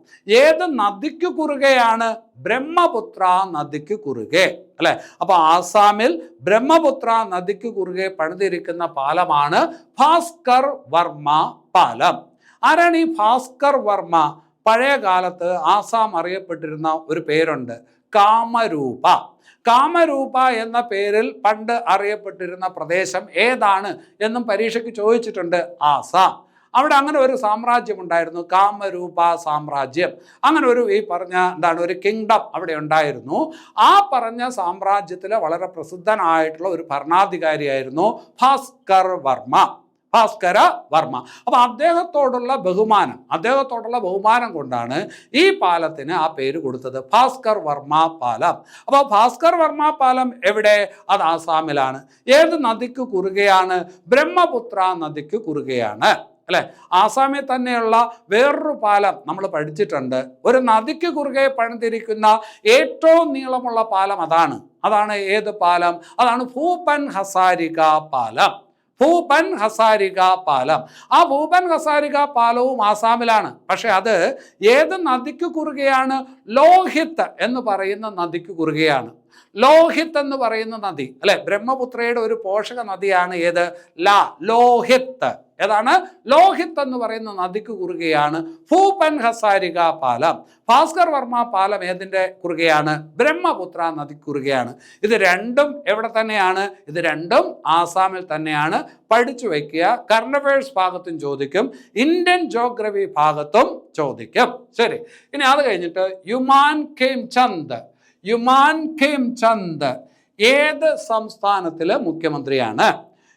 ഏത് നദിക്ക് കുറുകെയാണ്? ബ്രഹ്മപുത്ര നദിക്ക് കുറുകെ, അല്ലെ? അപ്പൊ ആസാമിൽ ബ്രഹ്മപുത്ര നദിക്ക് കുറുകെ പണിതിരിക്കുന്ന പാലമാണ് ഭാസ്കർ വർമ്മ പാലം. ആരാണ് ഈ ഭാസ്കർ വർമ്മ? പഴയ കാലത്ത് ആസാം അറിയപ്പെട്ടിരുന്ന ഒരു പേരുണ്ട്, കാമരൂപ. കാമരൂപ എന്ന പേരിൽ പണ്ട് അറിയപ്പെട്ടിരുന്ന പ്രദേശം ഏതാണ് എന്നും പരീക്ഷയ്ക്ക് ചോദിച്ചിട്ടുണ്ട്. ആസാം. അവിടെ അങ്ങനെ ഒരു സാമ്രാജ്യം ഉണ്ടായിരുന്നു, കാമരൂപ സാമ്രാജ്യം. അങ്ങനെ ഒരു ഈ പറഞ്ഞ ഒരു കിങ്ഡം അവിടെ ഉണ്ടായിരുന്നു. ആ പറഞ്ഞ സാമ്രാജ്യത്തിലെ വളരെ പ്രസിദ്ധനായിട്ടുള്ള ഒരു ഭരണാധികാരിയായിരുന്നു ഭാസ്കർ വർമ്മ. ഭാസ്കര വർമ്മ. അപ്പൊ അദ്ദേഹത്തോടുള്ള ബഹുമാനം കൊണ്ടാണ് ഈ പാലത്തിന് ആ പേര് കൊടുത്തത്, ഭാസ്കർ വർമ്മ പാലം. അപ്പോൾ ഭാസ്കർ വർമ്മ പാലം എവിടെ? അത് ആസാമിലാണ്. ഏത് നദിക്ക് കുറുകെയാണ്? ബ്രഹ്മപുത്ര നദിക്ക് കുറുകെയാണ്, അല്ലെ? ആസാമിൽ തന്നെയുള്ള വേറൊരു പാലം നമ്മൾ പഠിച്ചിട്ടുണ്ട്. ഒരു നദിക്ക് കുറുകെ പണിതിരിക്കുന്ന ഏറ്റവും നീളമുള്ള പാലം അതാണ് ഏത് പാലം? അതാണ് ഭൂപൻ ഹസാരിക പാലം. ഭൂപൻ ഹസാരിക പാലം. ആ ഭൂപൻ ഹസാരിക പാലവും ആസാമിലാണ്. പക്ഷെ അത് ഏത് നദിക്ക് കുറുകെയാണ്? ലോഹിത് എന്ന് പറയുന്ന നദിക്ക് കുറുകെയാണ്. ലോഹിത് എന്ന് പറയുന്ന നദി, അല്ലെ? ബ്രഹ്മപുത്രയുടെ ഒരു പോഷക നദിയാണ് ഏത്? ലോഹിത്. ഏതാണ്? ലോഹിത് എന്ന് പറയുന്ന നദിക്ക് കുറുകെയാണ് ഭൂപൻ ഹസാരിക പാലം. ഭാസ്കർ വർമ്മ പാലം ഏതിൻ്റെ കുറുകെയാണ്? ബ്രഹ്മപുത്ര നദിക്ക് കുറുകെയാണ്. ഇത് രണ്ടും എവിടെ തന്നെയാണ്? ഇത് രണ്ടും ആസാമിൽ തന്നെയാണ്. പഠിച്ചു വയ്ക്കുക. കറണ്ട് അഫയേഴ്സ് ഭാഗത്തും ചോദിക്കും, ഇന്ത്യൻ ജോഗ്രഫി ഭാഗത്തും ചോദിക്കും. ശരി, ഇനി അത് കഴിഞ്ഞിട്ട് യുമാൻ ഖേംചന്ദ് ഏത് സംസ്ഥാനത്തിലെ മുഖ്യമന്ത്രിയാണ്?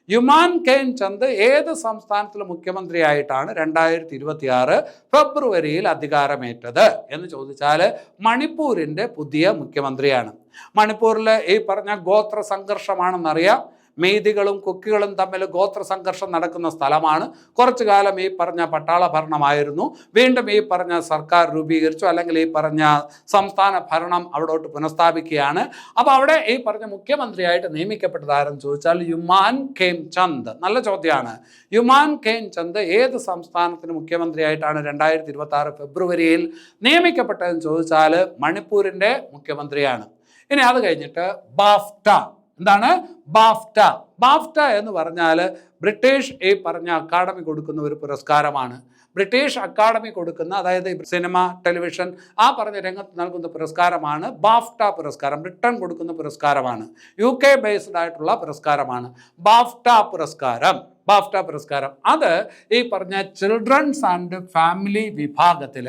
യുമാൻ ഖേംചന്ദ് ഏത് സംസ്ഥാനത്തിലെ മുഖ്യമന്ത്രിയായിട്ടാണ് 2026 ഫെബ്രുവരിയിൽ അധികാരമേറ്റത് എന്ന് ചോദിച്ചാൽ മണിപ്പൂരിൻ്റെ പുതിയ മുഖ്യമന്ത്രിയാണ്. മണിപ്പൂരിൽ ഈ പറഞ്ഞ ഗോത്ര സംഘർഷമാണെന്നറിയാം. മെയ്തികളും കുക്കികളും തമ്മിൽ ഗോത്ര സംഘർഷം നടക്കുന്ന സ്ഥലമാണ്. കുറച്ചു കാലം ഈ പറഞ്ഞ പട്ടാള ഭരണമായിരുന്നു. വീണ്ടും ഈ പറഞ്ഞ സർക്കാർ രൂപീകരിച്ചു, അല്ലെങ്കിൽ ഈ പറഞ്ഞ സംസ്ഥാന ഭരണം അവിടോട്ട് പുനഃസ്ഥാപിക്കുകയാണ്. അപ്പോൾ അവിടെ ഈ പറഞ്ഞ മുഖ്യമന്ത്രിയായിട്ട് നിയമിക്കപ്പെട്ടത് ആരെന്ന് ചോദിച്ചാൽ യുമാൻ ഖേംചന്ദ്. നല്ല ചോദ്യമാണ്. യുമാൻ ഖേംചന്ദ് ഏത് സംസ്ഥാനത്തിന് മുഖ്യമന്ത്രിയായിട്ടാണ് 2026 ഫെബ്രുവരിയിൽ നിയമിക്കപ്പെട്ടതെന്ന് ചോദിച്ചാൽ മണിപ്പൂരിൻ്റെ മുഖ്യമന്ത്രിയാണ്. ഇനി അത് കഴിഞ്ഞിട്ട് ബാഫ്റ്റ. എന്താണ് ബാഫ്റ്റ? ബാഫ്റ്റ എന്ന് പറഞ്ഞാൽ ബ്രിട്ടീഷ് ഈ പറഞ്ഞ അക്കാഡമി കൊടുക്കുന്ന ഒരു പുരസ്കാരമാണ്. ബ്രിട്ടീഷ് അക്കാഡമി കൊടുക്കുന്ന, അതായത് സിനിമ, ടെലിവിഷൻ ആ പറഞ്ഞ രംഗത്ത് നൽകുന്ന പുരസ്കാരമാണ് ബാഫ്റ്റ പുരസ്കാരം. ബ്രിട്ടൻ കൊടുക്കുന്ന പുരസ്കാരമാണ്. UK ബേസ്ഡ് ആയിട്ടുള്ള പുരസ്കാരമാണ് ബാഫ്റ്റ പുരസ്കാരം. അത് ഈ പറഞ്ഞ ചിൽഡ്രൻസ് ആൻഡ് ഫാമിലി വിഭാഗത്തിൽ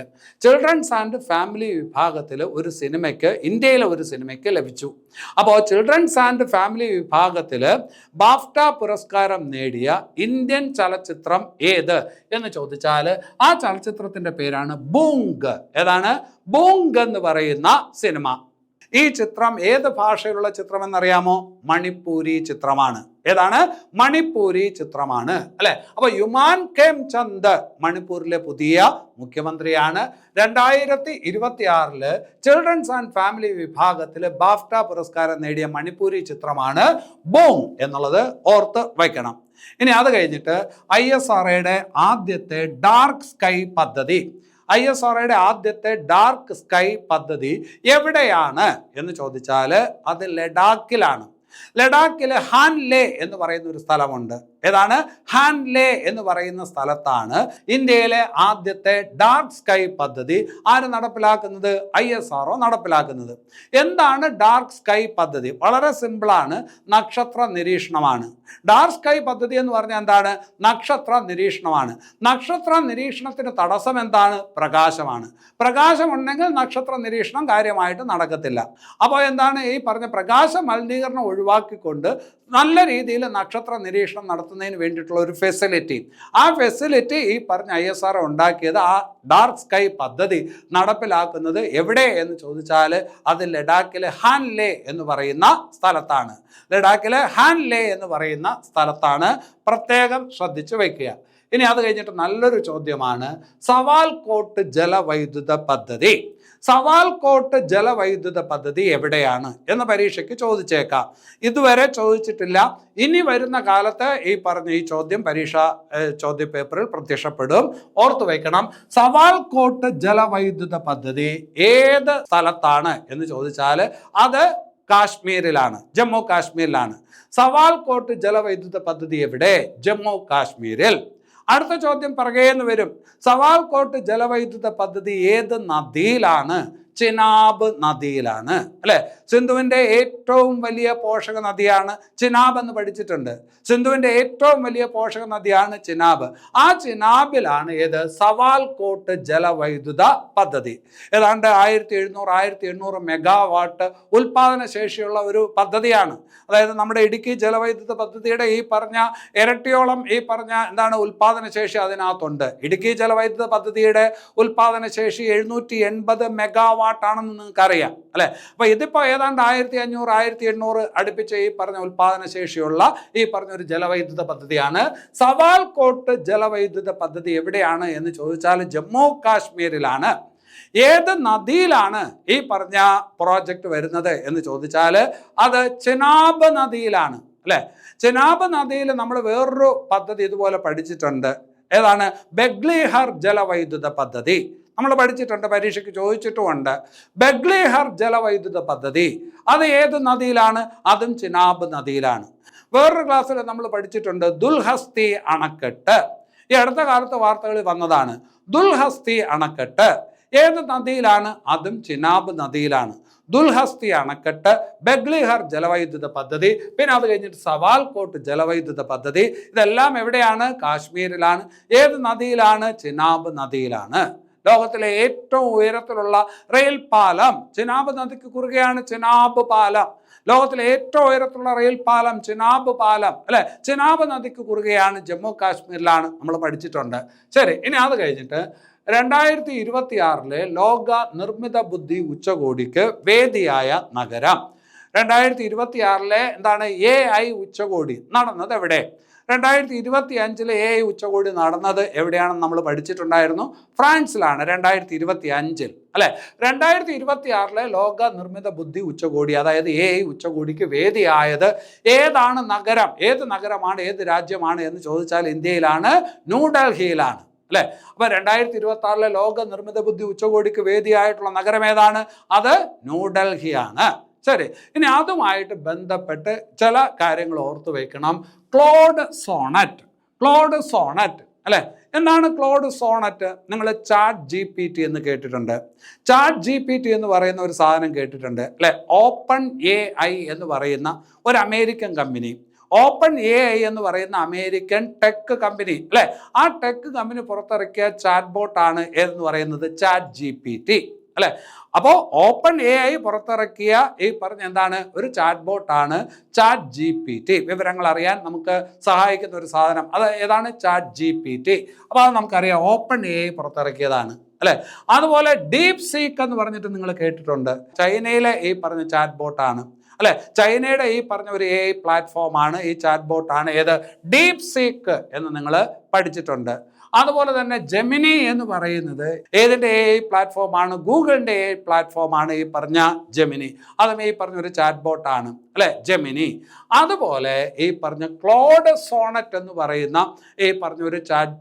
ഒരു സിനിമയ്ക്ക്, ഇന്ത്യയിലെ ഒരു സിനിമയ്ക്ക് ലഭിച്ചു. അപ്പോൾ ചിൽഡ്രൻസ് ആൻഡ് ഫാമിലി വിഭാഗത്തിൽ ബാഫ്റ്റ പുരസ്കാരം നേടിയ ഇന്ത്യൻ ചലച്ചിത്രം ഏത് എന്ന് ചോദിച്ചാൽ ആ ചലച്ചിത്രത്തിൻ്റെ പേരാണ് ബൂങ്ക്. ഏതാണ്? ബൂങ്ക് എന്ന് പറയുന്ന സിനിമ. ഈ ചിത്രം ഏത് ഭാഷയിലുള്ള ചിത്രം എന്നറിയാമോ? മണിപ്പൂരി ചിത്രമാണ്. ഏതാണ്? മണിപ്പൂരി ചിത്രമാണ് അല്ലെ. അപ്പൊ യുമാൻ ഖേംചന്ദ് മണിപ്പൂരിലെ പുതിയ മുഖ്യമന്ത്രിയാണ്. 2026 ചിൽഡ്രൻസ് ആൻഡ് ഫാമിലി വിഭാഗത്തിൽ ബാഫ്റ്റ പുരസ്കാരം നേടിയ മണിപ്പൂരി ചിത്രമാണ് ബൂം എന്നുള്ളത് ഓർത്ത് വയ്ക്കണം. ഇനി അത് കഴിഞ്ഞിട്ട് ISROയുടെ ആദ്യത്തെ ഡാർക്ക് സ്കൈ പദ്ധതി, ISROയുടെ ആദ്യത്തെ ഡാർക്ക് സ്കൈ പദ്ധതി എവിടെയാണ് എന്ന് ചോദിച്ചാൽ അത് ലഡാക്കിലാണ്. ലഡാക്കിൽ ഹാൻലേ എന്ന് പറയുന്ന ഒരു സ്ഥലമുണ്ട്. ഏതാണ്? ഹാൻലേ എന്ന് പറയുന്ന സ്ഥലത്താണ് ഇന്ത്യയിലെ ആദ്യത്തെ ഡാർക്ക് സ്കൈ പദ്ധതി ആര് നടപ്പിലാക്കുന്നത്? ISRO നടപ്പിലാക്കുന്നത്. എന്താണ് ഡാർക്ക് സ്കൈ പദ്ധതി? വളരെ സിമ്പിളാണ്, നക്ഷത്ര നിരീക്ഷണമാണ്. ഡാർക്ക് സ്കൈ പദ്ധതി എന്ന് പറഞ്ഞാൽ എന്താണ്? നക്ഷത്ര നിരീക്ഷണമാണ്. നക്ഷത്ര നിരീക്ഷണത്തിന് തടസ്സം എന്താണ്? പ്രകാശമാണ്. പ്രകാശമുണ്ടെങ്കിൽ നക്ഷത്ര നിരീക്ഷണം കാര്യമായിട്ട് നടക്കത്തില്ല. അപ്പോൾ എന്താണ് ഈ പറഞ്ഞ പ്രകാശ മലിനീകരണം ഒഴിവാക്കിക്കൊണ്ട് നല്ല രീതിയിൽ നക്ഷത്ര നിരീക്ഷണം നടത്തുന്നതിന് വേണ്ടിയിട്ടുള്ള ഒരു ഫെസിലിറ്റി, ആ ഫെസിലിറ്റി ഈ പറഞ്ഞ ISRO ഉണ്ടാക്കിയത്, ആ ഡാർക്ക് സ്കൈ പദ്ധതി നടപ്പിലാക്കുന്നത് എവിടെ എന്ന് ചോദിച്ചാൽ അത് ലഡാക്കിലെ ഹാൻലേ എന്ന് പറയുന്ന സ്ഥലത്താണ്. ലഡാക്കിലെ ഹാൻലേ എന്ന് പറയുന്ന സ്ഥലത്താണ്. പ്രത്യേകം ശ്രദ്ധിച്ചു വയ്ക്കുക. ഇനി അത് കഴിഞ്ഞിട്ട് നല്ലൊരു ചോദ്യമാണ് സവാൽകോട്ട് ജലവൈദ്യുത പദ്ധതി. സവാൽകോട്ട് ജലവൈദ്യുത പദ്ധതി എവിടെയാണ് എന്ന് പരീക്ഷയ്ക്ക് ചോദിച്ചേക്കാം. ഇതുവരെ ചോദിച്ചിട്ടില്ല. ഇനി വരുന്ന കാലത്ത് ഈ പറഞ്ഞ ഈ ചോദ്യം ചോദ്യ പേപ്പറിൽ പ്രത്യക്ഷപ്പെടും. ഓർത്തു വയ്ക്കണം. സവാൽകോട്ട് ജലവൈദ്യുത പദ്ധതി ഏത് സ്ഥലത്താണ് എന്ന് ചോദിച്ചാൽ അത് കാശ്മീരിലാണ്, ജമ്മു കാശ്മീരിലാണ്. സവാൽകോട്ട് ജലവൈദ്യുത പദ്ധതി എവിടെ? ജമ്മു കാശ്മീരിൽ. അടുത്ത ചോദ്യം പിറകേന്ന് വരും. സവാൽകോട്ട് ജലവൈദ്യുത പദ്ധതി ഏത് നദിയിലാണ്? ചിനാബ് നദിയിലാണ് അല്ലെ. സിന്ധുവിൻ്റെ ഏറ്റവും വലിയ പോഷക നദിയാണ് ചിനാബ് എന്ന് പഠിച്ചിട്ടുണ്ട്. സിന്ധുവിൻ്റെ ഏറ്റവും വലിയ പോഷക നദിയാണ് ചിനാബ്. ആ ചിനാബിലാണ് ഏത്? സവാൽകോട്ട് ജലവൈദ്യുത പദ്ധതി. ഏതാണ്ട് 1700-1800 മെഗാവാട്ട് ഉൽപാദന ശേഷിയുള്ള ഒരു പദ്ധതിയാണ്. അതായത് നമ്മുടെ ഇടുക്കി ജലവൈദ്യുത പദ്ധതിയുടെ ഈ പറഞ്ഞ ഇരട്ടിയോളം ഈ പറഞ്ഞ എന്താണ് ഉൽപാദന ശേഷി അതിനകത്തുണ്ട്. ഇടുക്കി ജലവൈദ്യുത പദ്ധതിയുടെ ഉൽപാദന ശേഷി 780 മെഗാവാട്ടാണെന്ന് നിങ്ങൾക്ക് അറിയാം അല്ലെ. അപ്പൊ ഇതിപ്പോ ഏതാണ്ട് 1500-1800 അടുപ്പിച്ച് ഈ പറഞ്ഞ ഉൽപാദന ശേഷിയുള്ള ഈ പറഞ്ഞ ഒരു ജലവൈദ്യുത പദ്ധതിയാണ്. സവാൽകോട്ട് ജലവൈദ്യുത പദ്ധതി എവിടെയാണ് എന്ന് ചോദിച്ചാൽ ജമ്മു കാശ്മീരിലാണ്. ഏത് നദിയിലാണ് ഈ പറഞ്ഞ പ്രോജക്റ്റ് വരുന്നത് എന്ന് ചോദിച്ചാൽ അത് ചിനാബ് നദിയിലാണ് അല്ലെ. ചിനാബ് നദിയിൽ നമ്മൾ വേറൊരു പദ്ധതി ഇതുപോലെ പഠിച്ചിട്ടുണ്ട്. ഏതാണ്? ബഗ്ലിഹർ ജലവൈദ്യുത പദ്ധതി നമ്മൾ പഠിച്ചിട്ടുണ്ട്, പരീക്ഷയ്ക്ക് ചോദിച്ചിട്ടുമുണ്ട്. ബഗ്ലിഹർ ജലവൈദ്യുത പദ്ധതി അത് ഏത് നദിയിലാണ്? അതും ചിനാബ് നദിയിലാണ്. വേറൊരു ക്ലാസ്സിൽ നമ്മൾ പഠിച്ചിട്ടുണ്ട് ദുൽഹസ്തി അണക്കെട്ട്. ഈ അടുത്ത കാലത്ത് വാർത്തകളിൽ വന്നതാണ്. ദുൽഹസ്തി അണക്കെട്ട് ഏത് നദിയിലാണ്? അതും ചിനാബ് നദിയിലാണ്. ദുൽഹസ്തി അണക്കെട്ട്, ബഗ്ലിഹർ ജലവൈദ്യുത പദ്ധതി, പിന്നെ അത് കഴിഞ്ഞിട്ട് സവാൽകോട്ട് ജലവൈദ്യുത പദ്ധതി. ഇതെല്ലാം എവിടെയാണ്? കാശ്മീരിലാണ്. ഏത് നദിയിലാണ്? ചിനാബ് നദിയിലാണ്. ലോകത്തിലെ ഏറ്റവും ഉയരത്തിലുള്ള റെയിൽ പാലം ചിനാബ് നദിക്ക് കുറുകെയാണ് ചിനാബ് പാലം. ലോകത്തിലെ ഏറ്റവും ഉയരത്തിലുള്ള റെയിൽ പാലം ചിനാബ് പാലം അല്ലെ. ചിനാബ് നദിക്ക് കുറുകെയാണ്, ജമ്മു കാശ്മീരിലാണ്, നമ്മൾ പഠിച്ചിട്ടുണ്ട്. ശരി, ഇനി അത് കഴിഞ്ഞിട്ട് 2026 ലോക നിർമ്മിത ബുദ്ധി ഉച്ചകോടിക്ക് വേദിയായ നഗരം. 2026 എന്താണ് AI ഉച്ചകോടി നടന്നത് എവിടെ? 2025 AI ഉച്ചകോടി നടന്നത് എവിടെയാണെന്ന് നമ്മൾ പഠിച്ചിട്ടുണ്ടായിരുന്നു. ഫ്രാൻസിലാണ് 2025 അല്ലെ. 2026 ലോക നിർമ്മിത ബുദ്ധി ഉച്ചകോടി അതായത് AI ഉച്ചകോടിക്ക് വേദിയായത് ഏതാണ് നഗരം? ഏത് നഗരമാണ്, ഏത് രാജ്യമാണ് എന്ന് ചോദിച്ചാൽ ഇന്ത്യയിലാണ്, ന്യൂഡൽഹിയിലാണ് അല്ലെ. അപ്പൊ 2026 ലോക നിർമ്മിത ബുദ്ധി ഉച്ചകോടിക്ക് വേദിയായിട്ടുള്ള നഗരം ഏതാണ്? അത് ന്യൂഡൽഹിയാണ്. ശരി, ഇനി അതുമായിട്ട് ബന്ധപ്പെട്ട് ചില കാര്യങ്ങൾ ഓർത്തു വയ്ക്കണം. ക്ലോഡ് സോണറ്റ് അല്ലെ. എന്താണ് ക്ലോഡ് സോണറ്റ്? നിങ്ങൾ ചാറ്റ് GPT എന്ന് കേട്ടിട്ടുണ്ട്. ചാറ്റ് GPT എന്ന് പറയുന്ന ഒരു സാധനം കേട്ടിട്ടുണ്ട് അല്ലെ. ഓപ്പൺ AI എന്ന് പറയുന്ന ഒരു അമേരിക്കൻ കമ്പനി, ഓപ്പൺ AI എന്ന് പറയുന്ന അമേരിക്കൻ ടെക് കമ്പനി അല്ലെ. ആ ടെക് കമ്പനി പുറത്തിറക്കിയ ചാറ്റ് ബോട്ടാണ് ഏതെന്ന് പറയുന്നത് ചാറ്റ് GPT അല്ലെ. അപ്പോൾ ഓപ്പൺ AI പുറത്തിറക്കിയ ഈ പറഞ്ഞ എന്താണ് ഒരു ചാറ്റ് ബോട്ടാണ് ചാറ്റ് GPT. വിവരങ്ങൾ അറിയാൻ നമുക്ക് സഹായിക്കുന്ന ഒരു സാധനം അത് ഏതാണ്? Chat GPT. അപ്പോൾ അത് നമുക്കറിയാം, ഓപ്പൺ AI പുറത്തിറക്കിയതാണ് അല്ലെ. അതുപോലെ ഡീപ് സീക്ക് എന്ന് പറഞ്ഞിട്ട് നിങ്ങൾ കേട്ടിട്ടുണ്ട്. ചൈനയിലെ ഈ പറഞ്ഞ ചാറ്റ് ബോട്ടാണ്, അല്ലെ. ചൈനയുടെ ഈ പറഞ്ഞ ഒരു AI പ്ലാറ്റ്ഫോമാണ്, ഈ ചാറ്റ് ബോട്ടാണ് ഏത് ഡീപ് സീക്ക് എന്ന് നിങ്ങൾ പഠിച്ചിട്ടുണ്ട്. അതുപോലെ തന്നെ ജെമിനി എന്ന് പറയുന്നത് ഏതിൻ്റെ AI പ്ലാറ്റ്ഫോമാണ്? ഗൂഗിളിൻ്റെ AI പ്ലാറ്റ്ഫോമാണ് ഈ പറഞ്ഞ ജെമിനി. അതും ഈ പറഞ്ഞൊരു ചാറ്റ് ബോട്ടാണ്, അല്ലെ, ജെമിനി. അതുപോലെ ഈ പറഞ്ഞ ക്ലോഡ് സോണറ്റ് എന്ന് പറയുന്ന ഈ പറഞ്ഞൊരു ചാറ്റ്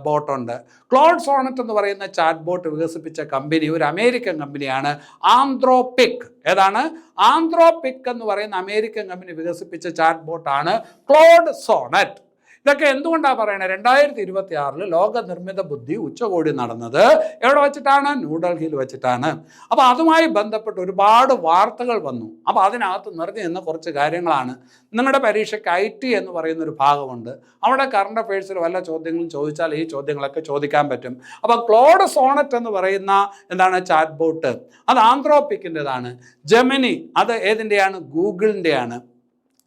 ബോട്ടുണ്ട്. ക്ലോഡ് സോണറ്റ് എന്ന് പറയുന്ന ചാറ്റ് ബോട്ട് വികസിപ്പിച്ച കമ്പനി ഒരു അമേരിക്കൻ കമ്പനിയാണ്, ആന്ത്രോപിക്. ഏതാണ്? ആന്ത്രോപിക് എന്ന് പറയുന്ന അമേരിക്കൻ കമ്പനി വികസിപ്പിച്ച ചാറ്റ് ബോട്ടാണ് ക്ലോഡ് സോണറ്റ്. ഇതൊക്കെ എന്തുകൊണ്ടാണ് പറയുന്നത്? 2026 ലോക നിർമ്മിത ബുദ്ധി ഉച്ചകോടി നടന്നത് എവിടെ വെച്ചിട്ടാണ്? ന്യൂഡൽഹിയിൽ വെച്ചിട്ടാണ്. അപ്പോൾ അതുമായി ബന്ധപ്പെട്ട് ഒരുപാട് വാർത്തകൾ വന്നു. അപ്പോൾ അതിനകത്ത് നിറഞ്ഞു നിന്ന കുറച്ച് കാര്യങ്ങളാണ്. നിങ്ങളുടെ പരീക്ഷയ്ക്ക് IT എന്ന് പറയുന്ന ഒരു ഭാഗമുണ്ട്. അവിടെ കറണ്ട് അഫയേഴ്സിൽ വല്ല ചോദ്യങ്ങളും ചോദിച്ചാൽ ഈ ചോദ്യങ്ങളൊക്കെ ചോദിക്കാൻ പറ്റും. അപ്പോൾ ക്ലോഡ് സോണറ്റ് എന്ന് പറയുന്ന എന്താണ് ചാറ്റ് ബോട്ട്, അത് ആന്ത്രോപിക്കിൻ്റെതാണ്. ജെമിനി അത് ഏതിൻ്റെയാണ്? ഗൂഗിളിൻ്റെയാണ്,